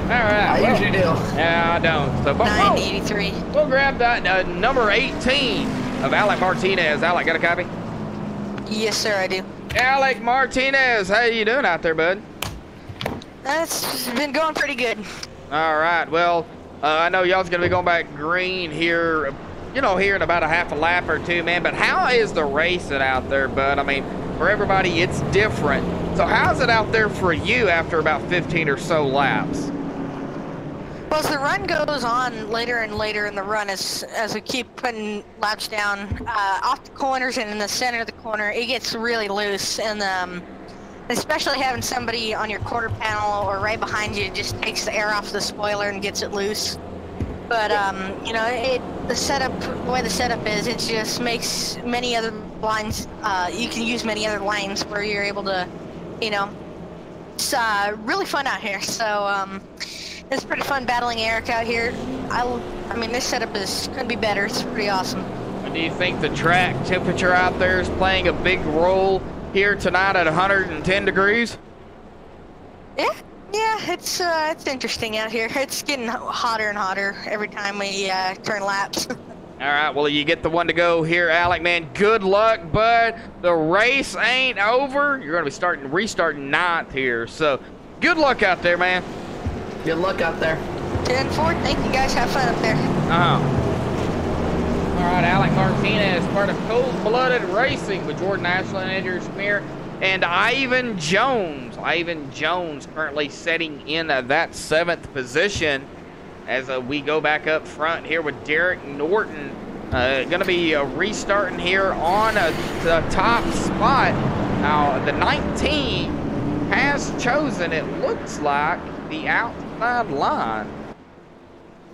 All right. I usually do. Yeah, I don't. So, 983. We'll grab that number 18 of Alec Martinez. Alec, got a copy? Yes, sir, I do. Alec Martinez, how you doing out there, bud? That's been going pretty good. All right. Well, I know y'all's gonna be going back green here, here in about a half a lap or 2, man. But how is the racing out there, bud? I mean, for everybody, it's different. So how's it out there for you after about 15 or so laps? Well, as the run goes on later and later in the run, as we keep putting laps down off the corners and in the center of the corner, it gets really loose, and especially having somebody on your quarter panel or right behind you just takes the air off the spoiler and gets it loose. But the way the setup is, it just makes many other lines. You can use many other lanes where you're able to, it's really fun out here. So it's pretty fun battling Eric out here. I mean, this setup couldn't be better. It's pretty awesome. Do you think the track temperature out there is playing a big role here tonight at 110 degrees? Yeah, it's interesting out here. It's getting hotter and hotter every time we turn laps. All right, well, you get the one to go here, Alec, man. Good luck, bud. The race ain't over. You're going to be restarting 9th here, so good luck out there, man. Good luck out there. 10-4. Thank you, guys. Have fun up there. All right, Alec Martinez, part of Cold-Blooded Racing with Jordan Ashland, Andrew Smear, and Ivan Jones. Ivan Jones currently setting in that 7th position as we go back up front here with Derek Norton. Going to be restarting here on the top spot. Now, the 19 has chosen, it looks like, the outside line.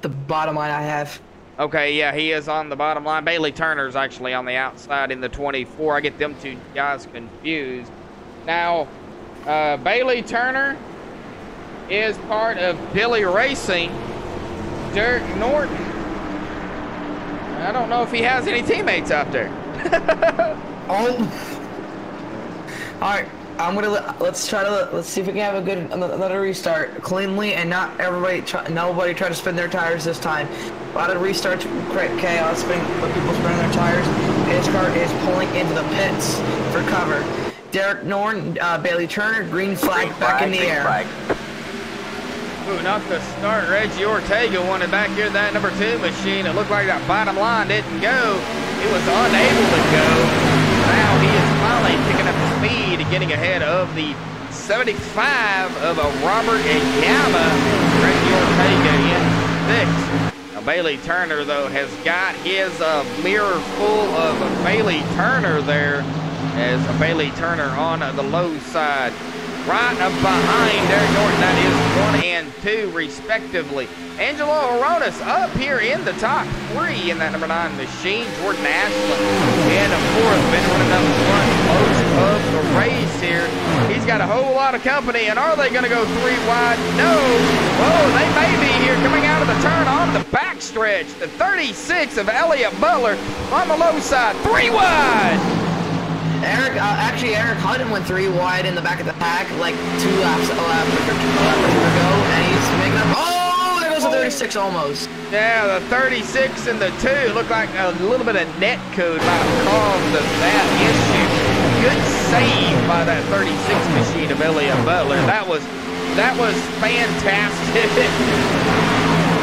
The bottom line I have. Okay, yeah, he is on the bottom line. Bailey Turner's actually on the outside in the 24. I get them 2 guys confused. Now, Bailey Turner is part of Billy Racing. Derek Norton, I don't know if he has any teammates out there. All right. Let's see if we can have another restart cleanly and nobody try to spin their tires this time. A lot of restarts create chaos when people spinning their tires. His car is pulling into the pits for cover. Derek Norton, Bailey Turner, green flag back in the air. Ooh, not the start. Reggie Ortega wanted back here that number 2 machine. It looked like that bottom line didn't go. He was unable to go. Now he is finally picking up speed and getting ahead of the 75 of a Robert Agama. Ricky Ortega in 6th. Now, Bailey Turner, though, has got his mirror full of Bailey Turner there, as Bailey Turner on the low side. Right up behind Derek Norton, that is 1 and 2 respectively. Angelo Aronis up here in the top 3 in that number 9 machine. Jordan Ashland in 4th, been running up front most of the race here. He's got a whole lot of company, and are they going to go 3 wide? No. Whoa, they may be here coming out of the turn on the backstretch. The 36 of Elliott Butler on the low side, 3 wide. Eric Hutton went 3 wide in the back of the pack, like 2 laps ago, and he's making up. Oh, there goes the 36 almost. Yeah, the 36 and the 2 looked like a little bit of net code might have caused that issue. Good save by that 36 machine of Elliott Butler. That was fantastic.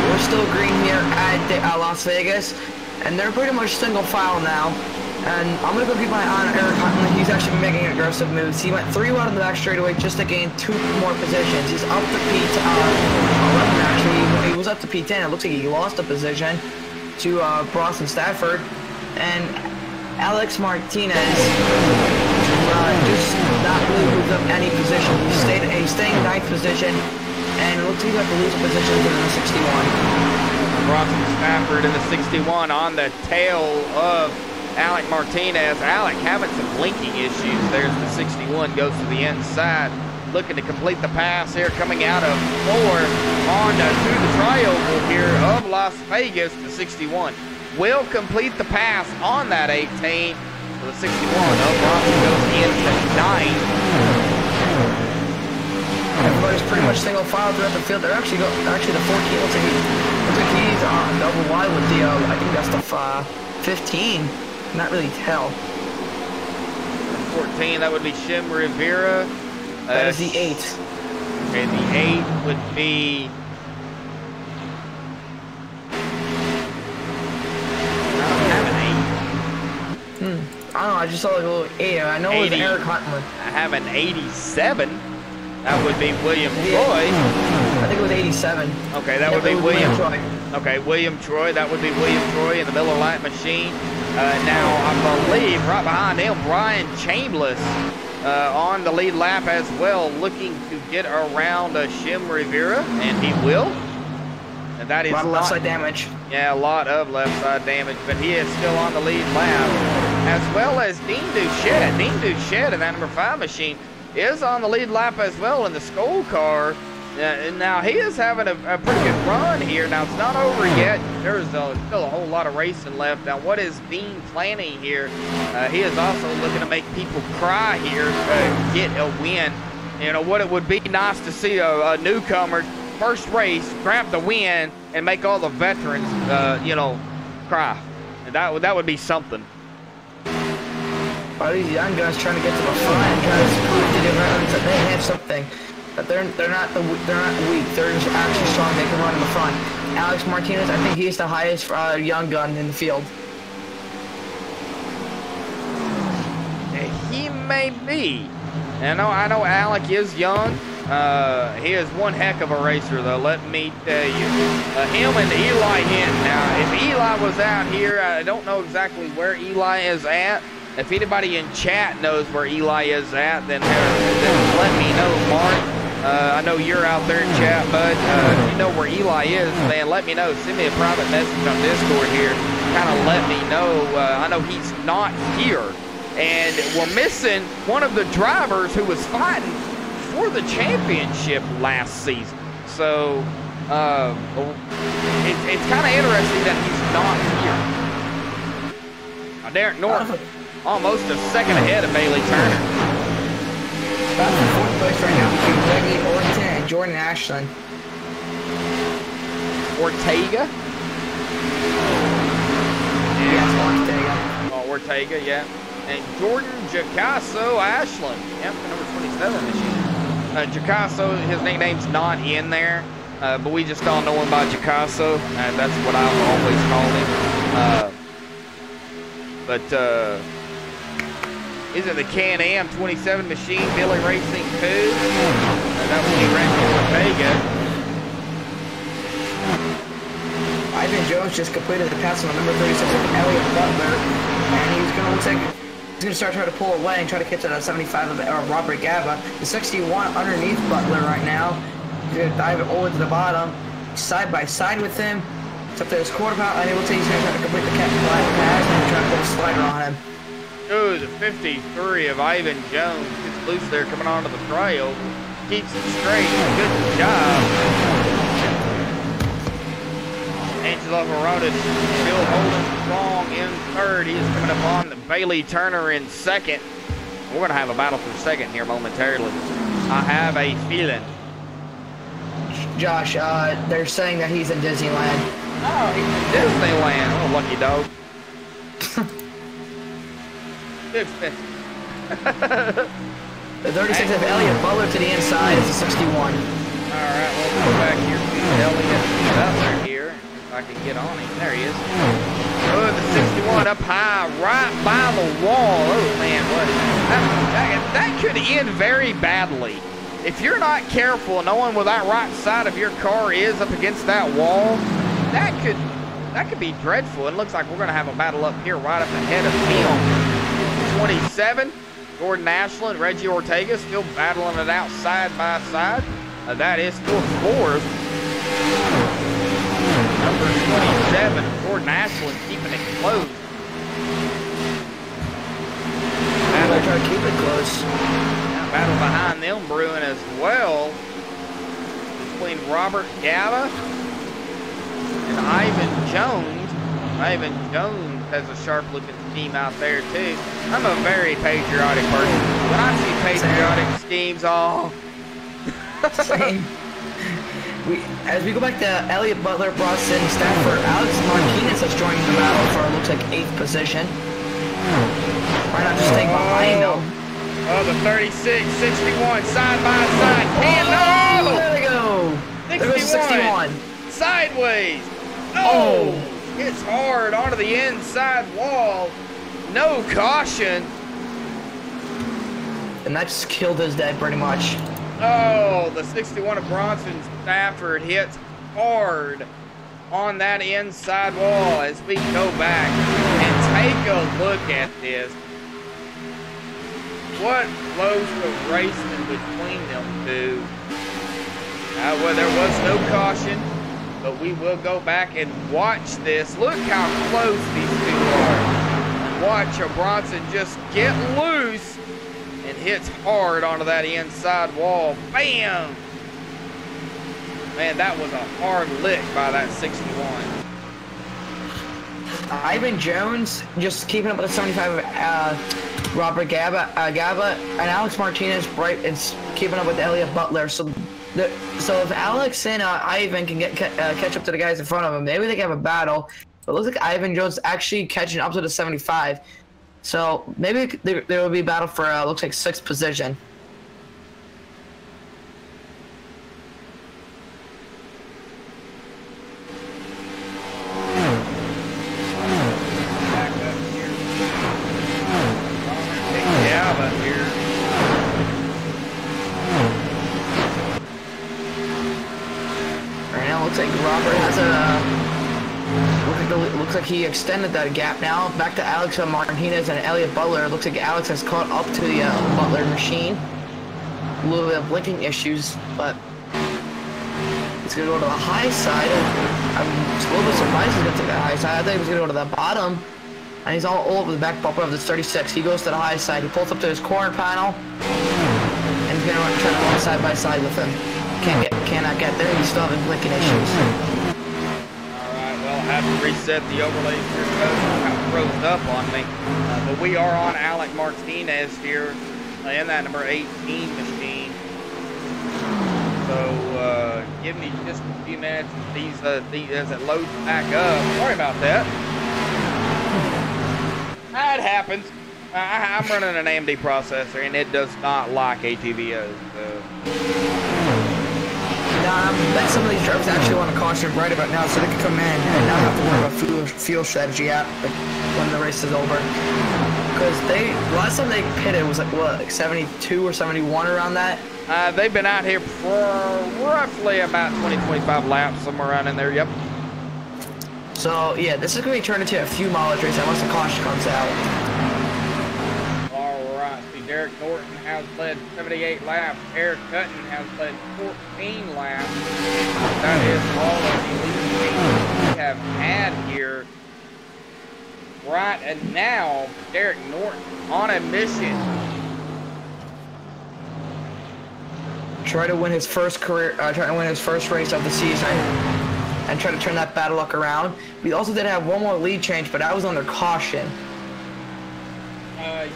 We're still green here at Las Vegas, and they're pretty much single file now. And I'm going to go keep my eye on Eric Hutton. He's actually making aggressive moves. He went 3 wide on the back straightaway just to gain 2 more positions. He's up to P11 actually. He was up to P10. It looks like he lost a position to Boston Stafford. And Alex Martinez just not really moved up any position. He's staying in 9th position. And it looks like he's about to lose position to the 61. Boston Stafford in the 61 on the tail of Alec Martinez. Alec having some blinking issues. There's the 61, goes to the inside. Looking to complete the pass here, coming out of 4 on to the trioval here of Las Vegas. The 61 will complete the pass on that 18. So the 61 of Bronson goes into 9. Everybody's pretty much single file throughout the field. They're actually the 14 looks like he's on double wide with the I think that's the 15. Not really tell. 14, that would be Shim Rivera. That is the 8. Okay, the 8 would be... I don't have an 8. I don't know, I just saw like a little 8. I know 80, it was Eric Hutton. I have an 87. That would be William Troy. I think it was 87. Okay, that would be William Troy. Okay, William Troy. That would be William Troy in the Miller Lite machine. Now, I believe right behind him, Brian Chambliss on the lead lap as well, looking to get around Shim Rivera, and he will. And that is a lot of left side damage. Yeah, a lot of left side damage, but he is still on the lead lap, as well as Dean Duchette. Dean Duchette in that number 5 machine is on the lead lap as well in the Skoal car. Now, he is having a pretty good run here. Now, it's not over yet. There's still a whole lot of racing left. Now, what is Dean planning here? He is also looking to make people cry here, get a win. You know, what it would be nice to see a newcomer, first race, grab the win, and make all the veterans, you know, cry. And that would be something. All these young guys trying to get to the front and trying to prove to the veterans that they have something. But they're not weak. They're just actually strong. They can run in the front. Alex Martinez, I think he's the highest young gun in the field. He may be. And I know Alec is young. He is one heck of a racer, though. Let me tell you. Him and Eli Hinton. Now, if Eli was out here, I don't know exactly where Eli is at. If anybody in chat knows where Eli is at, then let me know, Mark. I know you're out there in chat, bud. If you know where Eli is, man, let me know. Send me a private message on Discord here. Kind of let me know. I know he's not here. And we're missing one of the drivers who was fighting for the championship last season. So, it's kind of interesting that he's not here. Now, Derek Norton, almost a second ahead of Bailey Turner. That's in 4th place right now between Reggie Orton and Jordan Ashland. Ortega? Yes, Ortega. Oh, Ortega, yeah. And Jordan Jacasso Ashland. Yep, the number 27 machine. Jacasso, his nickname's not in there, but we just all know him by Jacasso. That's what I've always called him. Is it the Can-Am 27 machine, Billy Racing 2? That would be Randy Ortega. Alex just completed the pass on number 36 of Elliott Butler, and he's going to look like he's going to start trying to pull away and try to catch that 75 of Robert Gaba. The 61 underneath Butler right now. He's going to dive it over to the bottom, side by side with him. It's up to his quarter pound, and it looks like he's going to try to complete the pass and try to put a slider on him. Ooh, the 53 of Ivan Jones gets loose there coming onto the trail. Keeps it straight. Good job. Angelo Veronis still holding strong in third. He is coming up on the Bailey Turner in second. We're going to have a battle for second here momentarily. I have a feeling. Josh, they're saying that he's in Disneyland. Oh, he's in Disneyland. Oh, lucky dog. Too expensive. The 36 of Elliott Butler to the inside is a 61. All right, we'll go back here to Elliott Butler here. If I can get on him. There he is. Oh, the 61 up high, right by the wall. Oh, man, what? That could end very badly. If you're not careful, knowing where that right side of your car is up against that wall, that could be dreadful. It looks like we're going to have a battle up here right up ahead of him. 27. Gordon Ashland, Reggie Ortega still battling it out side by side. That is still fourth. Number 27, Gordon Ashland keeping it close. They're trying to keep it close. Battle behind them brewing as well. Between Robert Gaba and Ivan Jones. Ivan Jones has a sharp-looking scheme out there too. I'm a very patriotic person. When I see patriotic schemes, Same. As we go back to Elliott Butler, Bronson, Stafford, Alex Martinez is joining the battle for looks like 8th position. Why not just stay behind them? Oh, the 36, 61, side by side. Oh, there they go. 61. There goes 61. Sideways. Oh. Hits hard onto the inside wall. No caution. And that just killed his day pretty much. Oh, the 61 of Bronson Stafford hits hard on that inside wall as we go back and take a look at this. What close the racing between them two. Well, there was no caution. But we will go back and watch this. Look how close these two are. Watch Bronson just get loose and hits hard onto that inside wall. Bam! Man, that was a hard lick by that 61. Ivan Jones just keeping up with the 75 Robert Gaba, and Alex Martinez is keeping up with Elliott Butler. So if Alex and Ivan can catch up to the guys in front of him, maybe they can have a battle. But it looks like Ivan Jones actually catching up to the 75. So maybe there will be a battle for looks like 6th position. Looks like he extended that gap now. Back to Alex Martinez and Elliott Butler. Looks like Alex has caught up to the Butler machine. A little bit of blinking issues, but he's going to go to the high side. I'm a little bit surprised he's going to take the high side. I thought he was going to go to the bottom. And he's all over the back bumper of this 36. He goes to the high side. He pulls up to his corner panel. And he's going to try to run side by side with him. Cannot get there. He's still having blinking issues. Have to reset the overlay here. Kind of froze up on me. But we are on Alec Martinez here in that number 18 machine. So give me just a few minutes as it loads back up. Sorry about that. That happens. I'm running an AMD processor and it does not like ATVOs. I bet some of these drivers actually want to caution right about now so they can come in and not have to worry about fuel strategy when the race is over. Because last time they pitted was like 72 or 71 around that. They've been out here for roughly about 20-25 laps, somewhere around in there. Yep. So, yeah, this is going to be turned into a few mileage race unless the caution comes out. All right. See, Derek Norton has led 78 laps. Eric Hutton has led 14 laps. That is all of the lead changes we have had here. Right, and now Derek Norton on a mission. Try to win his first race of the season and try to turn that bad luck around. We also did have one more lead change, but I was under caution.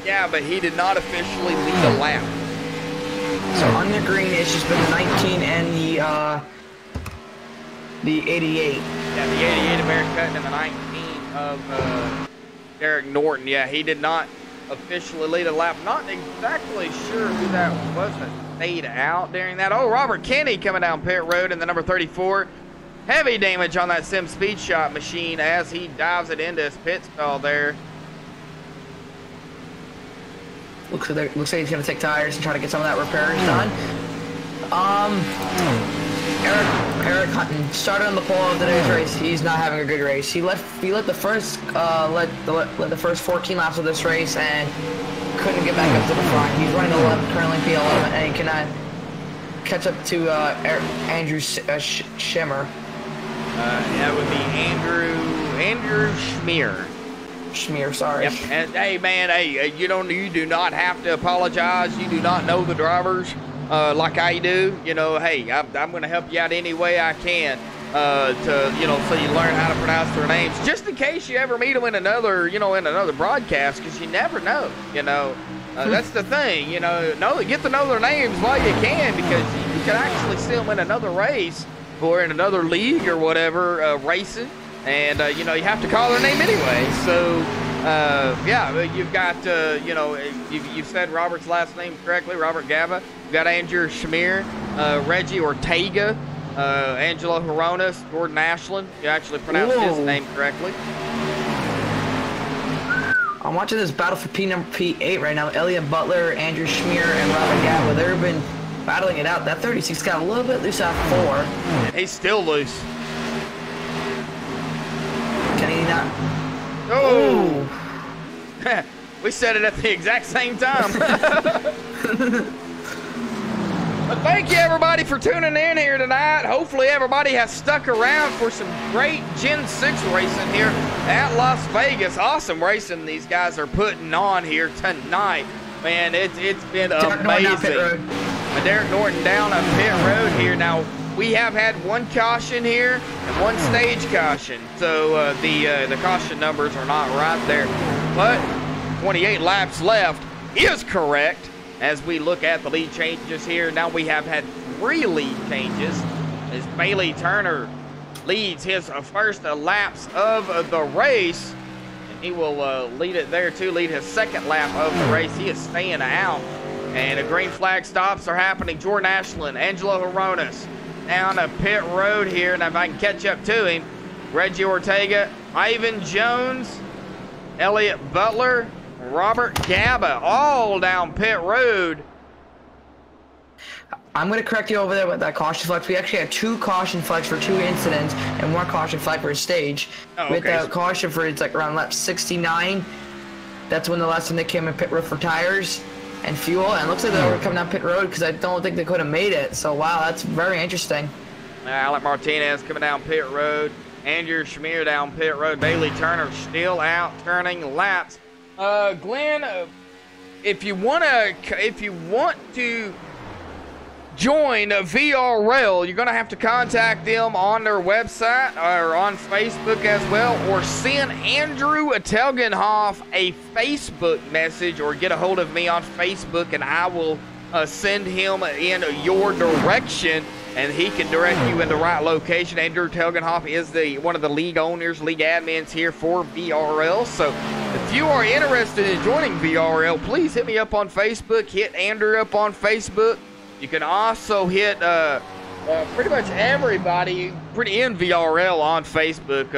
Yeah, but he did not officially lead a lap. So on the green, it's just been the 19 and the 88. Yeah, the 88 of Eric Hutton and the 19 of Derek Norton. Yeah, he did not officially lead a lap. Not exactly sure who that was that stayed out during that. Oh, Robert Kenny coming down pit road in the number 34. Heavy damage on that sim speed shot machine as he dives it into his pit stall there. Looks like he's going to take tires and try to get some of that repairs done. Eric Hutton started on the pole of today's race. He's not having a good race. He led the first 14 laps of this race and couldn't get back up to the front. He's running 11, currently P11, and he cannot catch up to Andrew Schimmer. That would be Andrew Schmier. Schmier, sorry. Yep. And hey, man, hey, you do not have to apologize. You do not know the drivers like I do. You know, hey, I'm going to help you out any way I can so you learn how to pronounce their names, just in case you ever meet them in another broadcast, because you never know. That's the thing. Get to know their names while you can, because you can actually see them in another race or in another league or whatever racing. And, you have to call their name anyway. So, yeah, you've got, you've said Robert's last name correctly, Robert Gava. You've got Andrew Schmier, Reggie Ortega, Angelo Horonis, Gordon Ashland. You actually pronounced his name correctly. I'm watching this battle for P8 right now. Elliot Butler, Andrew Schmier, and Robert Gava. They've been battling it out. That 36 got a little bit loose out 4. He's still loose. Can he not? Oh! We said it at the exact same time. But thank you, everybody, for tuning in here tonight. Hopefully, everybody has stuck around for some great Gen 6 racing here at Las Vegas. Awesome racing these guys are putting on here tonight. Man, it's been amazing. Derek Norton down a pit road here. Now, we have had one caution here and one stage caution, so the caution numbers are not right there. But 28 laps left is correct as we look at the lead changes here. Now we have had 3 lead changes as Bailey Turner leads his first laps of the race. And he will lead it there too, lead his second lap of the race. He is staying out. And the green flag stops are happening. Jordan Ashland, Angelo Horonis down a pit road here. And if I can catch up to him, Reggie Ortega, Ivan Jones, Elliot Butler, Robert Gaba, all down pit road. I'm going to correct you over there with that caution flag. We actually had 2 caution flags for 2 incidents and 1 caution flag for a stage. Oh, with the caution for, it's like around lap 69. That's when the last time they came in pit road for tires and fuel. And it looks like they were coming down pit road because I don't think they could have made it. So, wow, that's very interesting. Alec Martinez coming down pit road. Andrew Schmier down pit road. Bailey Turner still out turning laps. Glenn, if you want to join VRL, you're going to have to contact them on their website or on Facebook as well, or send Andrew Telgenhoff a Facebook message, or get a hold of me on Facebook and I will send him in your direction and he can direct you in the right location. Andrew Telgenhoff is one of the league owners, league admins here for VRL. So if you are interested in joining VRL, please hit me up on Facebook, hit Andrew up on Facebook. You can also hit pretty much everybody in VRL on Facebook.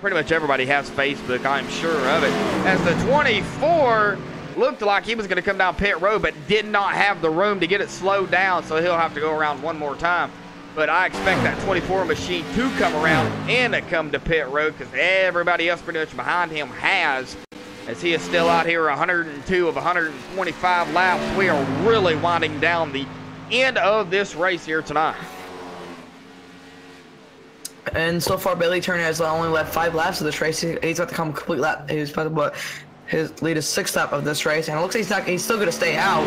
Pretty much everybody has Facebook, I'm sure of it. As the 24 looked like he was going to come down pit road, but did not have the room to get it slowed down, so he'll have to go around one more time. But I expect that 24 machine to come around and to come to pit road because everybody else pretty much behind him has, as he is still out here 102 of 125 laps. We are really winding down the end of this race here tonight. And so far, Bailey Turner has only led 5 laps of this race. He's about to come complete lap. He's about to his lead is 6th lap of this race, and it looks like he's still going to stay out.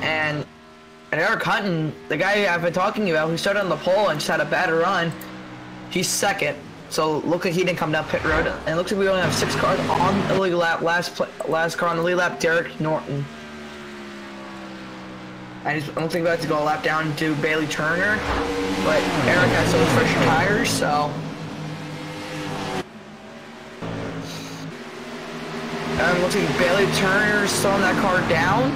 And Eric Hutton, the guy I've been talking about, who started on the pole and just had a bad run, he's 2nd. So it looks like he didn't come down pit road. And it looks like we only have 6 cars on the lead lap. Last car on the lead lap, Derek Norton. And it looks like we're about to go a lap down to Bailey Turner, but Eric has those fresh tires, so. And it looks like Bailey Turner's slowing that car down.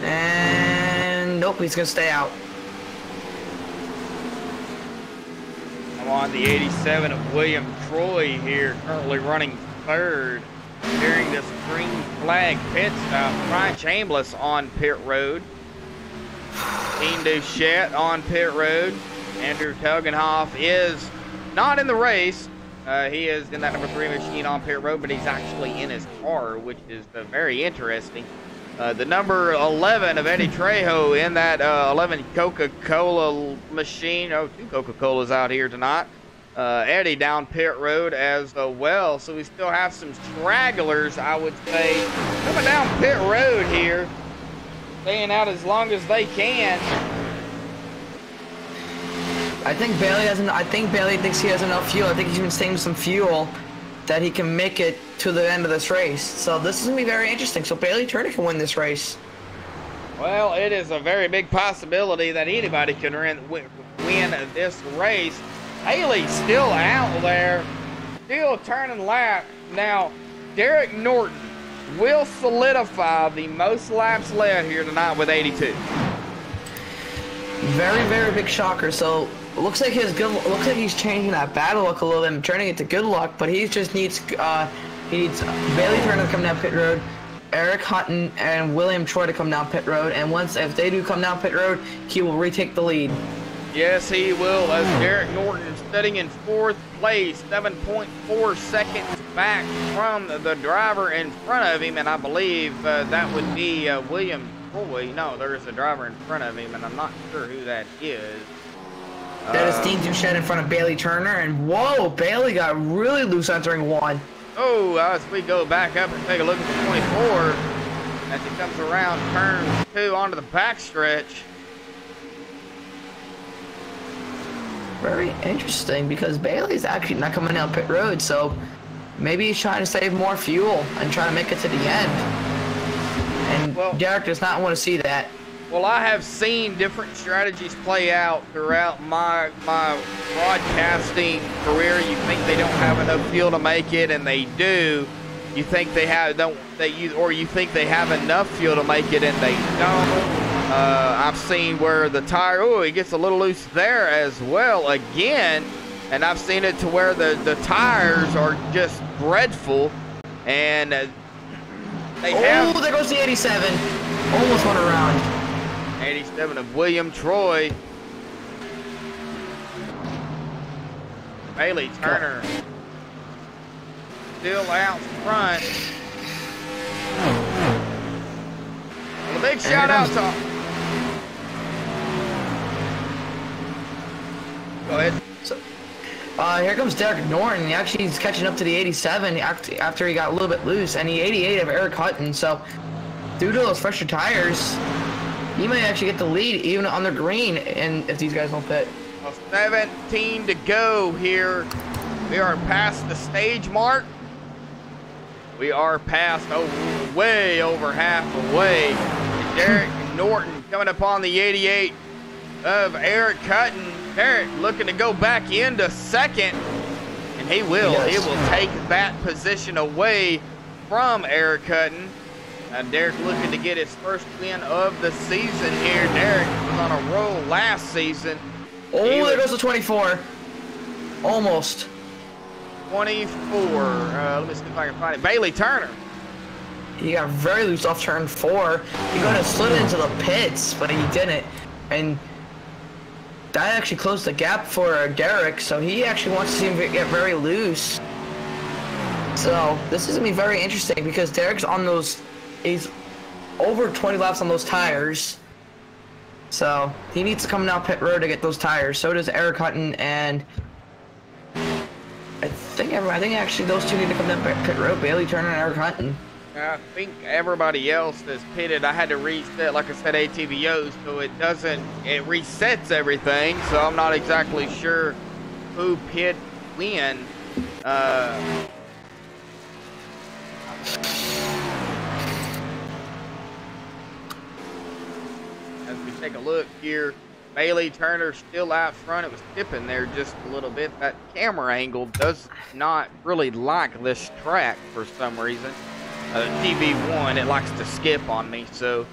And nope, he's gonna stay out. I'm on the 87 of William Troy here, currently running 3rd during this green flag pit stop. Brian Chambliss on pit road. Dean Duchette on pit road. Andrew Togenhoff is not in the race. He is in that number 3 machine on pit road, but he's actually in his car, which is very interesting. The number 11 of Eddie Trejo in that 11 Coca-Cola machine. Oh, 2 Coca-Colas out here tonight. Eddie down pit road as well. So we still have some stragglers, I would say, coming down pit road here, staying out as long as they can. I think Bailey thinks he has enough fuel. I think he's been saving some fuel that he can make it to the end of this race. So this is going to be very interesting. So Bailey Turner can win this race. Well, it is a very big possibility that anybody can win this race. Haley's still out there, still turning lap. Now, Derek Norton will solidify the most laps led here tonight with 82. Very, very big shocker. So looks like he's changing that bad luck a little bit and turning it to good luck, but he just needs Bailey Turner to come down pit road, Eric Hutton and William Troy to come down pit road, and if they do come down pit road, he will retake the lead. Yes, he will, as Derek Norton is sitting in 4th place, 7.4 seconds back from the driver in front of him, and I believe that would be William Troy. No, there is a driver in front of him, and I'm not sure who that is. That is Dean Duchette in front of Bailey Turner, and whoa, Bailey got really loose entering 1. Oh, as we go back up and take a look at the 24, as he comes around turn 2 onto the backstretch. Very interesting, because Bailey's actually not coming down pit road, so maybe he's trying to save more fuel and trying to make it to the end. And Derek does not want to see that. Well, I have seen different strategies play out throughout my broadcasting career. You think they don't have enough fuel to make it, and they do. You think they have you think they have enough fuel to make it, and they don't. I've seen where the tire, he gets a little loose there as well again, and I've seen it to where the tires are just dreadful, and they have. Oh, there goes the 87. Almost went around. 87 of William Troy. Bailey Turner still out front. Well, a big shout out to. Go ahead. So, here comes Derek Norton. He's catching up to the 87 after he got a little bit loose, and the 88 of Eric Hutton. So, due to those fresher tires, he might actually get the lead even on the green, and if these guys don't pit. Well, 17 to go here. We are past the stage mark. We are past way over halfway. Derek Norton coming up on the 88 of Eric Hutton. Derek looking to go back into 2nd, and he will. He will take that position away from Eric Hutton. Derek looking to get his first win of the season here. Derek was on a roll last season. Oh, there goes the 24. Almost. 24. Let me see if I can find it. Bailey Turner. He got very loose off turn 4. He could have slid into the pits, but he didn't. And that actually closed the gap for Derek, so he actually wants to see him get very loose. So this is gonna be very interesting because Derek's on those, he's over 20 laps on those tires. So he needs to come down pit road to get those tires. So does Eric Hutton, and I think actually those two need to come down pit road. Bailey Turner and Eric Hutton. I think everybody else that's pitted, I had to reset, like I said, ATVOs, so it resets everything. So I'm not exactly sure who pit when. As we take a look here, Bailey Turner still out front. It was tipping there just a little bit. That camera angle does not really like this track for some reason. TV1, it likes to skip on me, so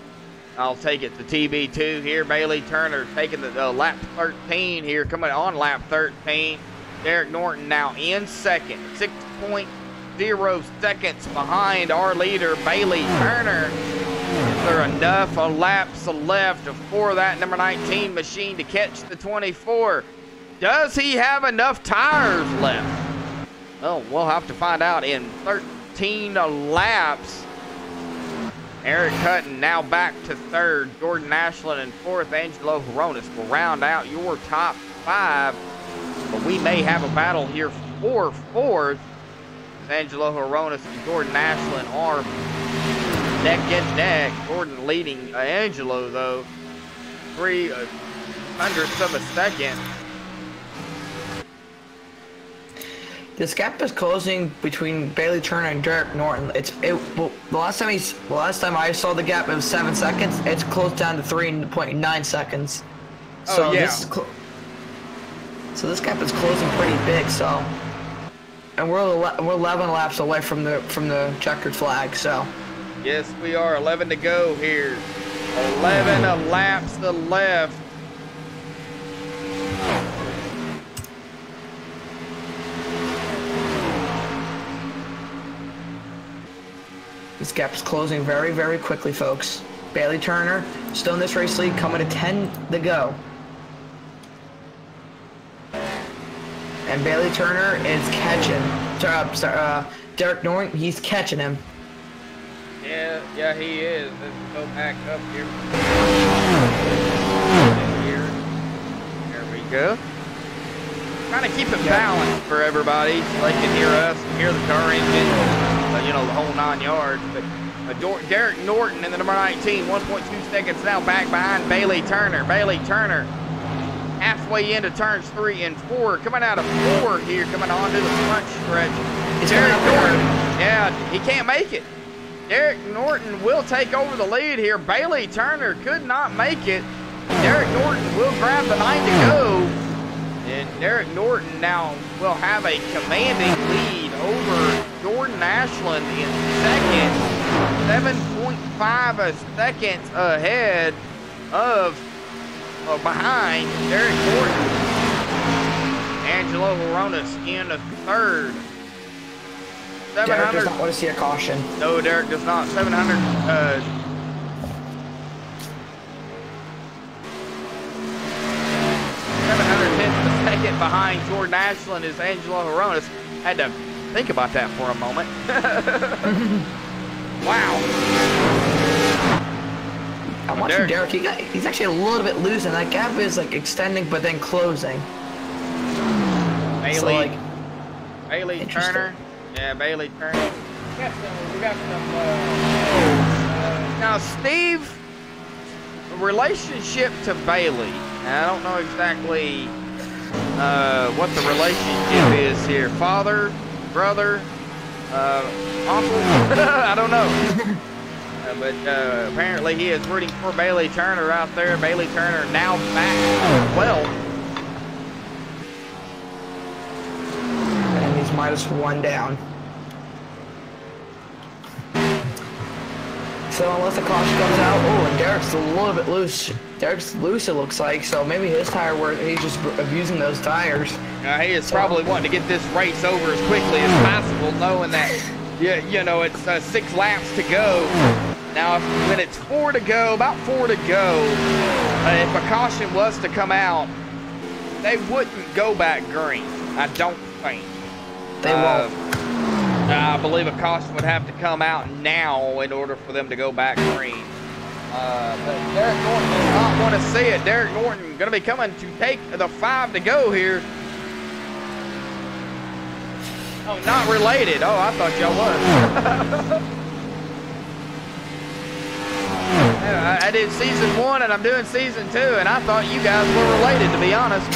I'll take it to TV2 here. Bailey Turner taking the lap 13 here, coming on lap 13. Derek Norton now in second, 6.0 seconds behind our leader, Bailey Turner. Is there enough laps left for that number 19 machine to catch the 24? Does he have enough tires left? Well, we'll have to find out in 13 laps. Eric Hutton now back to third. Jordan Ashland in fourth. Angelo Horonis will round out your top five. But we may have a battle here for fourth. Angelo Horonis and Jordan Ashland are neck and neck. Jordan leading Angelo, though, 0.03 of a second. This gap is closing between Bailey Turner and Derek Norton. The last time I saw the gap, it was 7 seconds. It's closed down to 3.9 seconds. So yeah. So this gap is closing pretty big. So, and we're 11 laps away from the checkered flag. So. Yes, we are. 11 to go here. 11 laps left. This gap is closing very, very quickly, folks. Bailey Turner still in this race lead, coming to 10 to go. And Bailey Turner is catching. Derek Norton, he's catching him. Yeah, he is. Let's go back up here. There we go. Trying to keep it balanced for everybody so they can hear us and hear the car engine, you know, the whole 9 yards. But Derek Norton in the number 19, 1.2 seconds now back behind Bailey Turner. Bailey Turner halfway into turns 3 and 4, coming out of 4 here, coming onto the front stretch. Derek Norton, yeah, he can't make it. Derek Norton will take over the lead here. Bailey Turner could not make it. Derek Norton will grab the 9 to go. And Derek Norton now will have a commanding lead over Jordan Ashland in second. 7.5 seconds ahead of, behind Derek Norton. Angelo Horonis in third. Derek does not want to see a caution. No, Derek does not. 700. 710th of a second behind Jordan Ashland is Angelo Horonis. Had to think about that for a moment. Wow. I'm watching Derek. He's actually a little bit loose, and that gap is like extending but then closing. Bailey, Bailey Turner. Yeah, Bailey Turner. We got some. Now, Steve, relationship to Bailey. I don't know exactly what the relationship is here. Father, brother, uncle. I don't know. But apparently he is rooting for Bailey Turner out there. Bailey Turner now back to 12. And he's -1 down. So unless the caution comes out, oh, and Derek's a little bit loose. Derek's loose, it looks like. So maybe his tire he's just abusing those tires. He is probably wanting to get this race over as quickly as possible, knowing that, you know, it's 6 laps to go. Now, when it's 4 to go, about 4 to go, if a caution was to come out, they wouldn't go back green. I don't think. They won't. I believe a caution would have to come out now in order for them to go back green. But Derek Norton does not want to see it. Derek Norton going to be coming to take the 5 to go here. Oh, not related. Oh, I thought y'all were. Yeah, I did season 1 and I'm doing season 2, and I thought you guys were related, to be honest.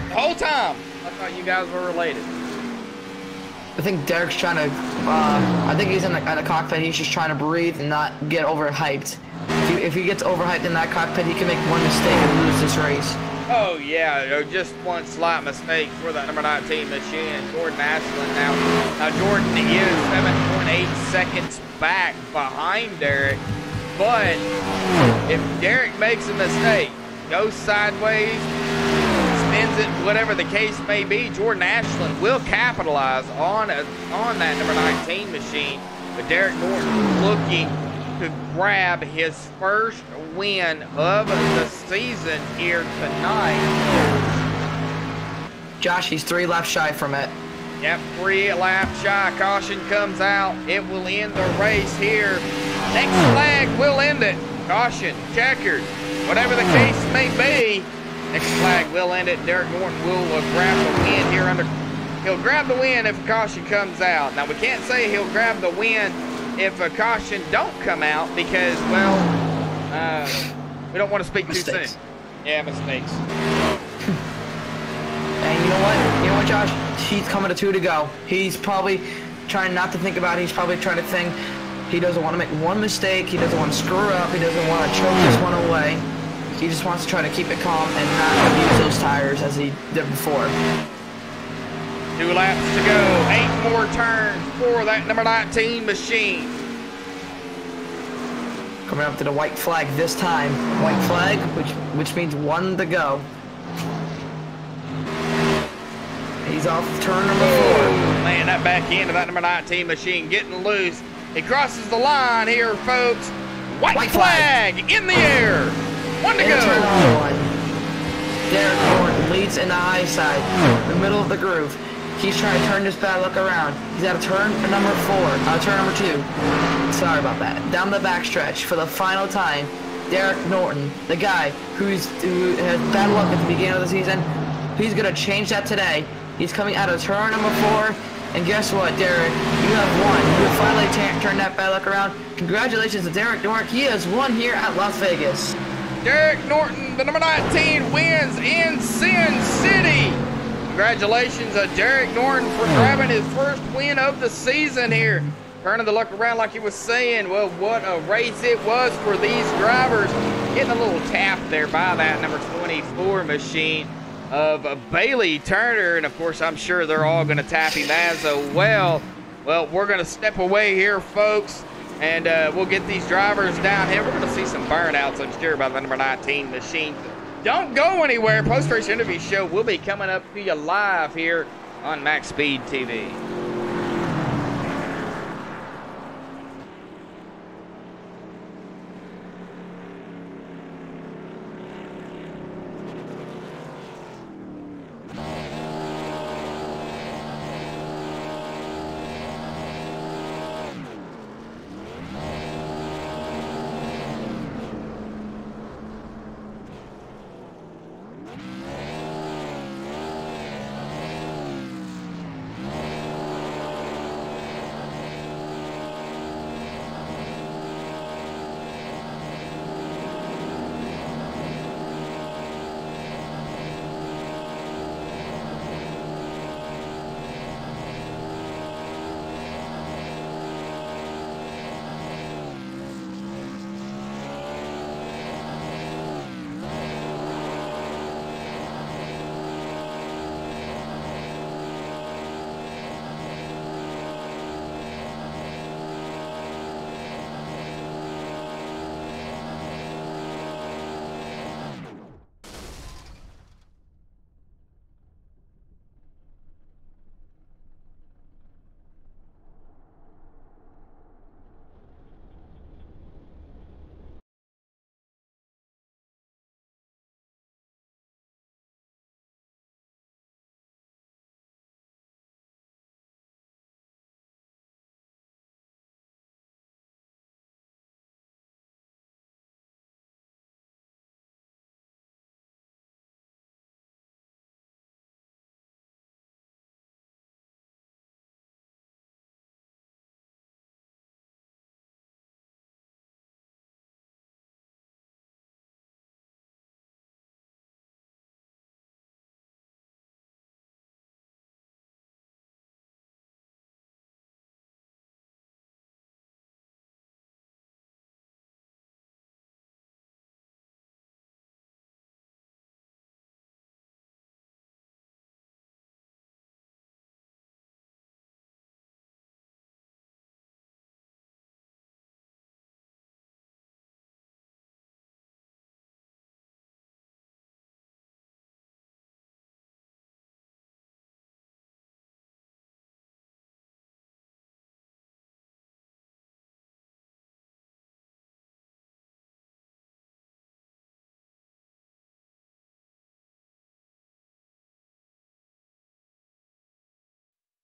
The whole time, I thought you guys were related. I think Derek's trying to, I think he's in the cockpit. He's just trying to breathe and not get overhyped. If he gets overhyped in that cockpit, he can make one mistake and lose this race. Oh, yeah, just one slight mistake for that number 19 machine. Jordan Ashland now Jordan is 7.8 seconds back behind Derek. But if Derek makes a mistake, goes sideways, spins it, whatever the case may be, Jordan Ashland will capitalize on that number 19 machine. But Derek Norton looking to grab his first win of the season here tonight. Josh, he's 3 laps shy from it. Yep, 3 laps shy. Caution comes out. It will end the race here. Next flag will end it. Caution, checkered, whatever the case may be. Next flag will end it. Derek Norton will grab the win here he'll grab the win if a caution comes out. Now, we can't say he'll grab the win if a caution don't come out because, well, we don't want to speak mistakes. Too soon. Yeah, mistakes. And you know what? You know what, Josh? He's coming to 2 to go. He's probably trying not to think about it. He's probably trying to think. He doesn't want to make one mistake. He doesn't want to screw up. He doesn't want to choke this one away. He just wants to try to keep it calm and not abuse those tires as he did before. 2 laps to go. 8 more turns for that number 19 machine. Coming up to the white flag this time. White flag, which means 1 to go. He's off turn number 4. Man, that back end of that number 19 machine getting loose. He crosses the line here, folks. White flag in the air. 1 to go. Turn number 1. Derek Norton leads in the high side, the middle of the groove. He's trying to turn this bad luck around. He's at a turn number 4, turn number 2. Sorry about that. Down the backstretch for the final time. Derek Norton, the guy who has bad luck at the beginning of the season, he's gonna change that today. He's coming out of turn number 4, and guess what, Derek? You have won. You have finally turned that bad luck around. Congratulations to Derek Norton. He has won here at Las Vegas. Derek Norton, the number 19, wins in Sin City. Congratulations to Derek Norton for grabbing his first win of the season here. Turning the luck around like he was saying. Well, what a race it was for these drivers. Getting a little tap there by that number 24 machine of Bailey Turner. And, of course, I'm sure they're all going to tap him as well. Well, we're going to step away here, folks. And we'll get these drivers down here. We're going to see some burnouts, I'm sure, by the number 19 machine. Don't go anywhere. Post-race interview show will be coming up to you live here on MaxSpeedTV.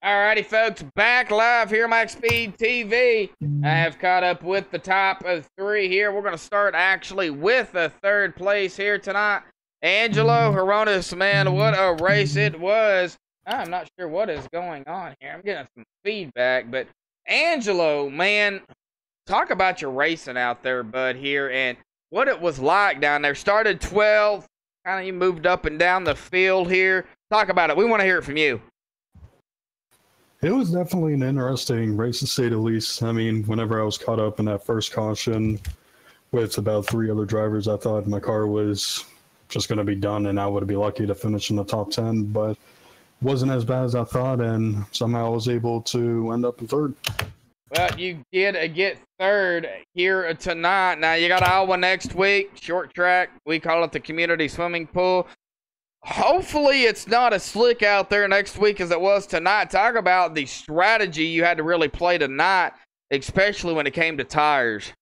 Alrighty, folks, back live here, MaxSpeedTV. I have caught up with the top of 3 here. We're going to start actually with the 3rd place here tonight. Angelo Horonis, man, what a race it was. I'm not sure what is going on here. I'm getting some feedback, but Angelo, man, talk about your racing out there, bud, here, and what it was like down there. Started 12, kind of you moved up and down the field here. Talk about it. We want to hear it from you. It was definitely an interesting race, to say the least. I mean, whenever I was caught up in that first caution with about 3 other drivers, I thought my car was just going to be done and I would be lucky to finish in the top 10, but it wasn't as bad as I thought, and somehow I was able to end up in 3rd. Well, you did get 3rd here tonight. Now, you got Iowa next week, short track. We call it the community swimming pool. Hopefully it's not as slick out there next week as it was tonight. Talk about the strategy you had to really play tonight, especially when it came to tires.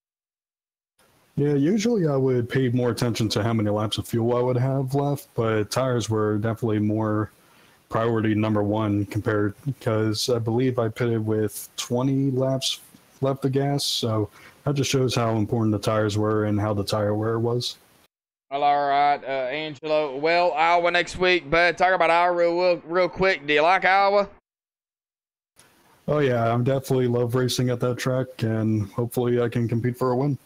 Yeah, usually I would pay more attention to how many laps of fuel I would have left, but tires were definitely more priority number 1 compared, because I believe I pitted with 20 laps left of gas, so that just shows how important the tires were and how the tire wear was. Well, all right, Angelo. Well, Iowa next week, bud. Talk about Iowa real quick. Do you like Iowa? Oh, yeah, I definitely love racing at that track, and hopefully I can compete for a win.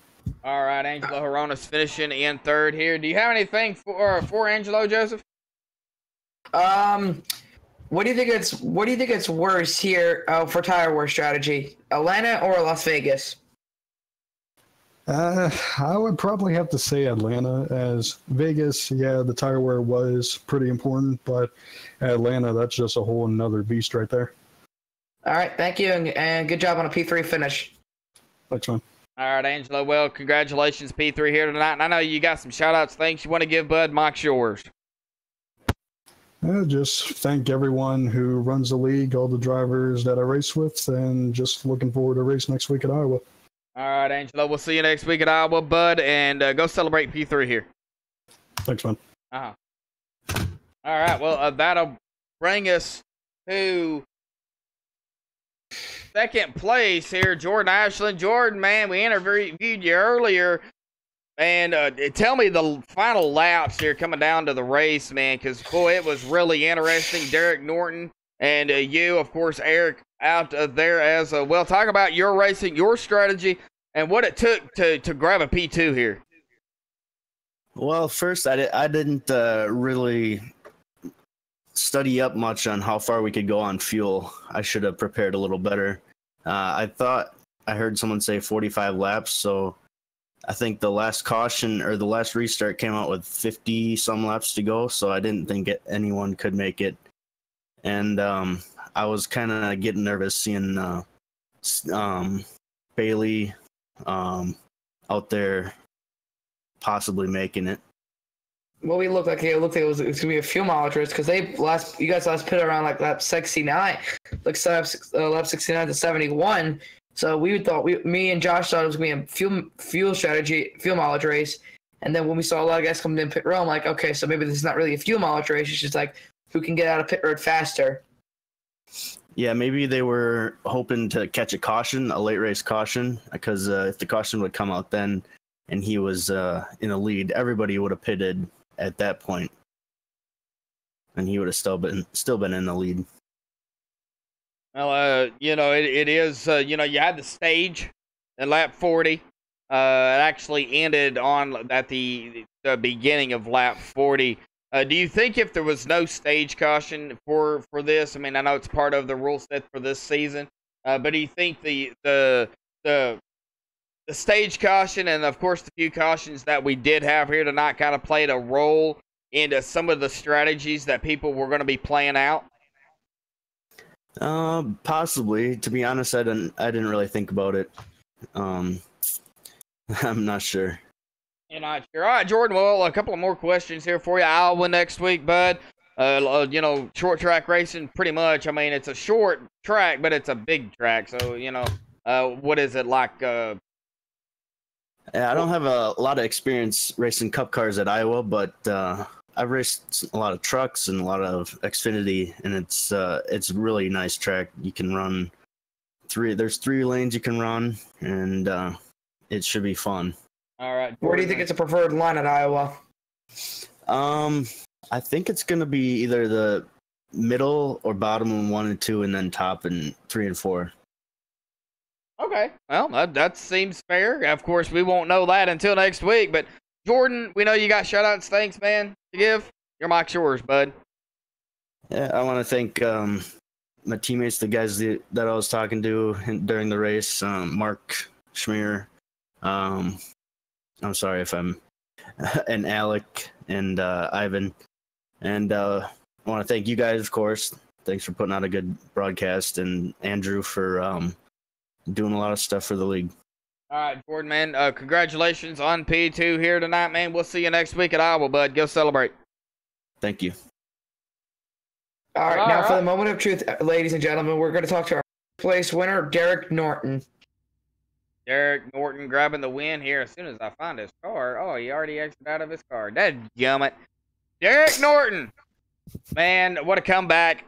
All right, Angelo Horonis finishing in 3rd here. Do you have anything for Angelo, Joseph? What do you think it's worse here for tire wear strategy, Atlanta or Las Vegas? I would probably have to say Atlanta, as Vegas, yeah, the tire wear was pretty important, but Atlanta, that's just a whole another beast right there. All right, thank you, and good job on a P3 finish. Thanks, man. All right, Angelo. Well, congratulations, P3 here tonight. And I know you got some shout-outs, things you want to give, bud. Mike's yours. Just thank everyone who runs the league, all the drivers that I race with, and just looking forward to race next week at Iowa. All right, Angelo. We'll see you next week at Iowa, bud, and go celebrate P3 here. Thanks, man. All right. Well, that'll bring us to 2nd place here, Jordan Ashland. Jordan, man, we interviewed you earlier, and tell me the final laps here coming down to the race, man, because, boy, it was really interesting. Derek Norton and you, of course, Eric, out there as well. Talk about your racing, your strategy, and what it took to grab a P2 here. Well, first, I didn't really study up much on how far we could go on fuel. I should have prepared a little better. I thought I heard someone say 45 laps, so I think the last caution or the last restart came out with 50 some laps to go, so I didn't think anyone could make it. And I was kind of getting nervous seeing Bailey out there possibly making it. What we looked like, it looked like it was gonna be a fuel mileage race, because you guys last pit around like lap 69, like lap 69 to 71. So me and Josh thought it was gonna be a fuel mileage race. And then when we saw a lot of guys coming in pit row, I'm like, okay, so maybe this is not really a fuel mileage race. It's just like who can get out of pit road faster. Yeah, maybe they were hoping to catch a late race caution, because if the caution would come out then and he was in the lead, everybody would have pitted at that point, and he would have still been in the lead. Well, it is, you had the stage at lap 40. It actually ended at the beginning of lap 40. Do you think if there was no stage caution for this, I mean, I know it's part of the rule set for this season, but do you think the stage caution and, of course, the few cautions that we did have here tonight kind of played a role into some of the strategies that people were going to be playing out? Possibly. To be honest, I didn't really think about it. I'm not sure. You're not sure. All right, Jordan. Well, a couple of more questions here for you. Iowa next week, bud. Short track racing, pretty much. I mean, it's a short track, but it's a big track. So, what is it like? Yeah, I don't have a lot of experience racing cup cars at Iowa, but I've raced a lot of trucks and a lot of Xfinity, and it's a really nice track. You can run there's 3 lanes you can run, and it should be fun. All right. Where do you think it's a preferred line at Iowa? I think it's going to be either the middle or bottom in 1 and 2, and then top in 3 and 4. Okay. Well, that seems fair. Of course, we won't know that until next week. But Jordan, we know you got shout-outs. Thanks, man, to give. Your mic's yours, bud. Yeah, I want to thank my teammates, the guys that I was talking to during the race, Mark Schmier. I'm sorry if I'm, and Alec and Ivan. And I want to thank you guys, of course. Thanks for putting out a good broadcast, and Andrew for doing a lot of stuff for the league. All right, Jordan, man. Congratulations on P2 here tonight, man. We'll see you next week at Iowa, bud. Go celebrate. Thank you. All right, now for the moment of truth, ladies and gentlemen, we're going to talk to our place winner, Derek Norton. Derek Norton grabbing the win here as soon as I find his car. Oh, he already exited out of his car. Dadgummit. Derek Norton. Man, what a comeback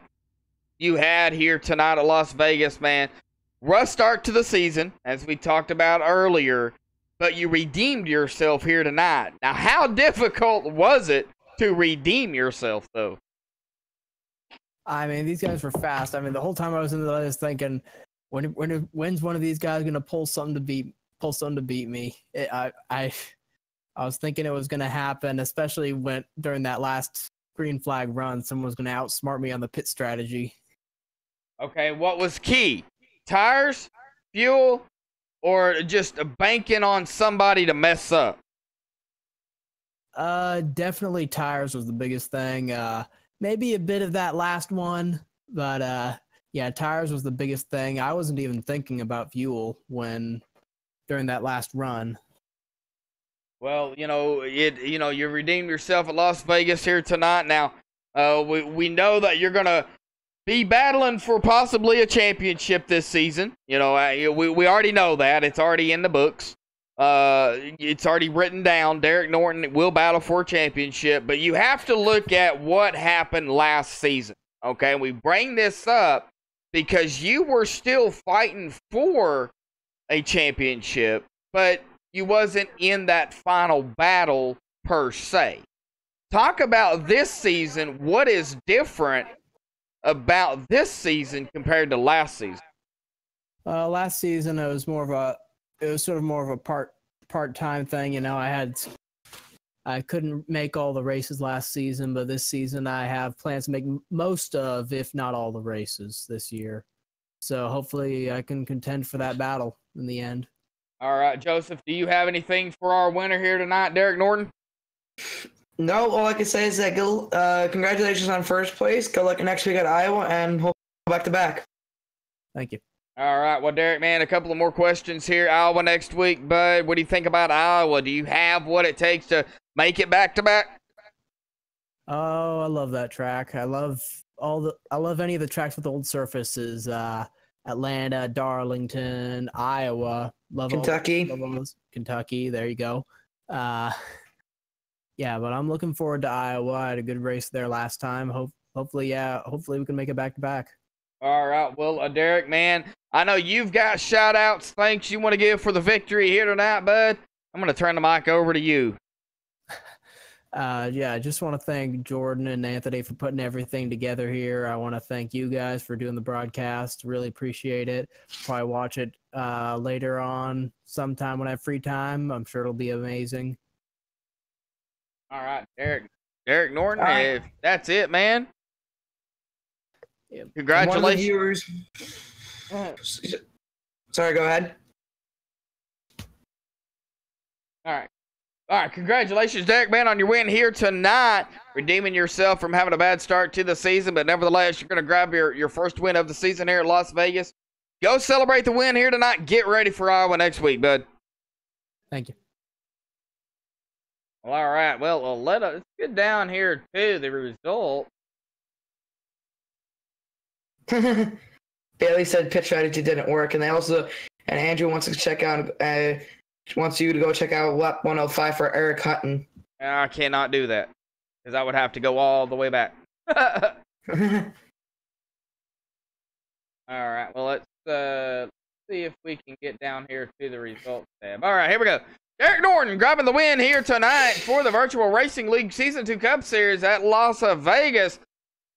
you had here tonight at Las Vegas, man. Rough start to the season, as we talked about earlier, but you redeemed yourself here tonight. Now, how difficult was it to redeem yourself, though? I mean, these guys were fast. I mean, the whole time I was in I was thinking, when's one of these guys gonna pull something to beat me? I was thinking it was gonna happen, especially during that last green flag run, someone was gonna outsmart me on the pit strategy. Okay, what was key? Tires, fuel, or just banking on somebody to mess up? Definitely tires was the biggest thing. Maybe a bit of that last one, but yeah, tires was the biggest thing. I wasn't even thinking about fuel during that last run. Well, you redeemed yourself at Las Vegas here tonight. Now, we know that you're gonna be battling for possibly a championship this season. We already know that. It's already in the books. It's already written down. Derek Norton will battle for a championship, but you have to look at what happened last season. Okay, we bring this up because you were still fighting for a championship, but you wasn't in that final battle per se. Talk about this season. What is different about this season compared to last season? Last season it was sort of more of a part-time thing. I couldn't make all the races last season, but this season I have plans to make most of, if not all, the races this year. So hopefully I can contend for that battle in the end. All right, Joseph, do you have anything for our winner here tonight, Derek Norton? No, all I can say is that congratulations on first place. Good luck next week at Iowa, and hope back to back. Thank you. All right, well, Derek, man, a couple of more questions here. Iowa next week, bud. What do you think about Iowa? Do you have what it takes to make it back to back? Oh, I love that track. I love any of the tracks with old surfaces. Atlanta, Darlington, Iowa, Kentucky. Kentucky. There you go. Yeah, but I'm looking forward to Iowa. I had a good race there last time. Hopefully we can make it back to back. All right, well, Derek, man, I know you've got shout-outs, thanks you want to give for the victory here tonight, bud. I'm going to turn the mic over to you. Yeah, I just want to thank Jordan and Anthony for putting everything together here. I want to thank you guys for doing the broadcast. Really appreciate it. Probably watch it later on sometime when I have free time. I'm sure it'll be amazing. All right, Derek Norton, if that's it, man. Congratulations. Sorry, go ahead. All right. Congratulations, Derek, man, on your win here tonight. Redeeming yourself from having a bad start to the season, but nevertheless, you're going to grab your first win of the season here at Las Vegas. Go celebrate the win here tonight. Get ready for Iowa next week, bud. Thank you. Well, all right. Well, let's get down here to the result. Bailey said pitch strategy didn't work, and Andrew wants to check out. Wants you to go check out Lap 105 for Eric Hutton. I cannot do that because I would have to go all the way back. All right, well, let's see if we can get down here to the results tab. All right, here we go. Derek Norton grabbing the win here tonight for the Virtual Racing League Season 2 Cup Series at Las Vegas.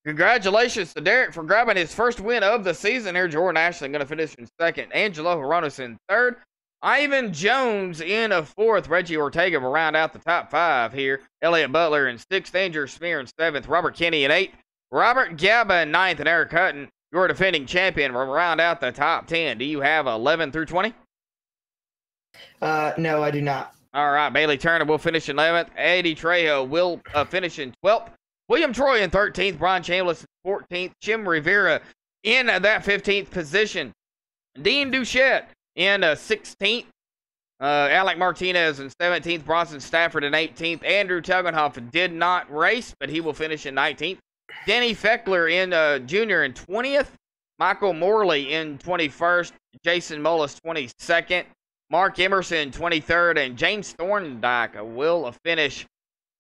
Congratulations to Derek for grabbing his first win of the season here. Jordan Ashley going to finish in second. Angelo Horonis in third. Ivan Jones in a fourth. Reggie Ortega will round out the top 5 here. Elliott Butler in sixth. Andrew Smear in seventh. Robert Kinney in eighth. Robert Gaba in ninth. And Eric Hutton, your defending champion, will round out the top 10. Do you have 11 through 20? No, I do not. All right, Bailey Turner will finish in 11th. Eddie Trejo will finish in 12th. William Troy in 13th. Brian Chambliss in 14th. Jim Rivera in that 15th position. Dean Duchette in 16th. Alec Martinez in 17th. Bronson Stafford in 18th. Andrew Tugendhoff did not race, but he will finish in 19th. Denny Feckler in junior in 20th. Michael Morley in 21st. Jason Mullis 22nd. Mark Emerson 23rd. And James Thorndike will finish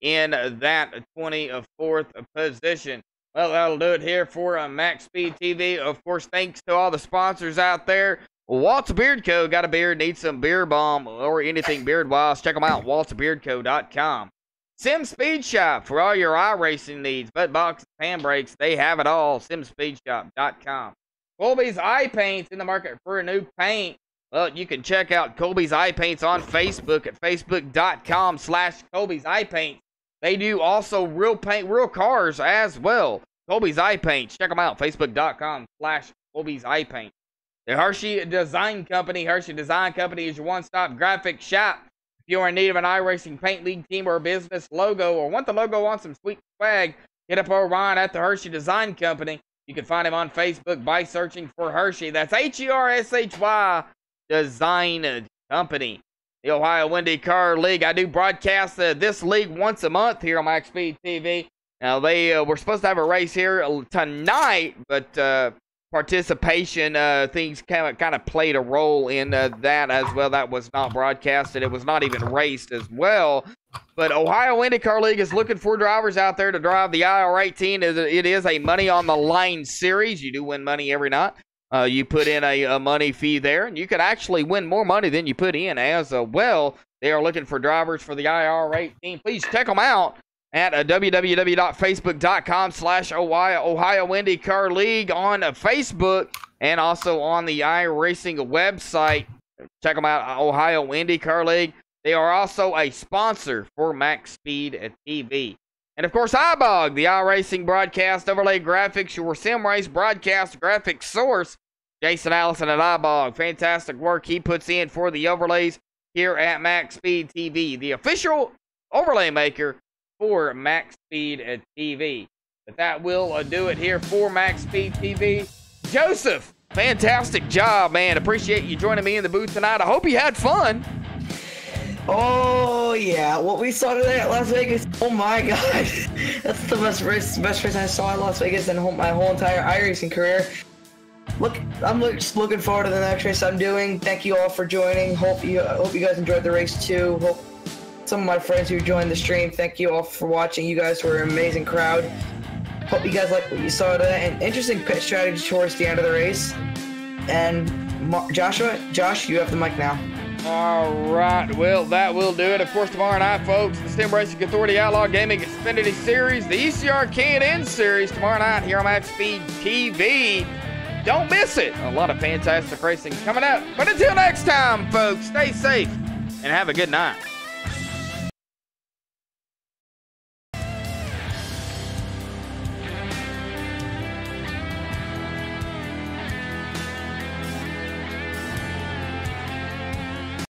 in that 24th position. Well, that'll do it here for MaxSpeedTV. Of course, thanks to all the sponsors out there. Walt's Beard Co. Got a beard, need some beer balm or anything beard-wise, check them out, waltsbeardco.com. Sim Speed Shop for all your iRacing needs, butt boxes, handbrakes, they have it all, simspeedshop.com. Colby's Eye Paints in the market for a new paint. Well, you can check out Colby's Eye Paints on Facebook at facebook.com/Colby's Eye Paints. They do also real paint, real cars as well. Colby's Eye Paints. Check them out. Facebook.com/Colby's Eye Paints. The Hershey Design Company. Hershey Design Company is your one-stop graphic shop. If you are in need of an iRacing paint league team or a business logo or want the logo on some sweet swag, hit up Orion at the Hershey Design Company. You can find him on Facebook by searching for Hershey. That's HERSHY Design Company. The Ohio IndyCar League. I do broadcast this league once a month here on MaxSpeedTV. Now, they were supposed to have a race here tonight, but participation things kind of played a role in that as well. That was not broadcasted. It was not even raced as well. But Ohio IndyCar League is looking for drivers out there to drive the IR18. It is a money on the line series. You do win money every night. You put in a money fee there, and you could actually win more money than you put in as well. They are looking for drivers for the IR18. Please check them out at www.facebook.com/Ohio IndyCar League on Facebook and also on the iRacing website. Check them out, Ohio IndyCar League. They are also a sponsor for MaxSpeedTV. And, of course, iBog, the iRacing broadcast overlay graphics, your sim race broadcast graphics source. Jason Allison at iBog. Fantastic work he puts in for the overlays here at MaxSpeedTV, the official overlay maker for MaxSpeedTV. But that will do it here for MaxSpeedTV. Joseph, fantastic job, man. Appreciate you joining me in the booth tonight. I hope you had fun. Oh yeah, what we saw today at Las Vegas, oh my god. That's the best race I saw in Las Vegas in my whole entire iRacing career. I'm just looking forward to the next race I'm doing. Thank you all for joining. Hope you guys enjoyed the race too. Hope some of my friends who joined the stream, thank you all for watching. You guys were an amazing crowd. Hope you guys liked what you saw today. An interesting pit strategy towards the end of the race. And Josh, you have the mic now. All right, well, that will do it. Of course, tomorrow night, folks, the Sim Racing Authority Outlaw Gaming Xfinity Series, the ECR K&N Series, tomorrow night here on MaxSpeedTV. Don't miss it. A lot of fantastic racing coming up. But until next time, folks, stay safe and have a good night.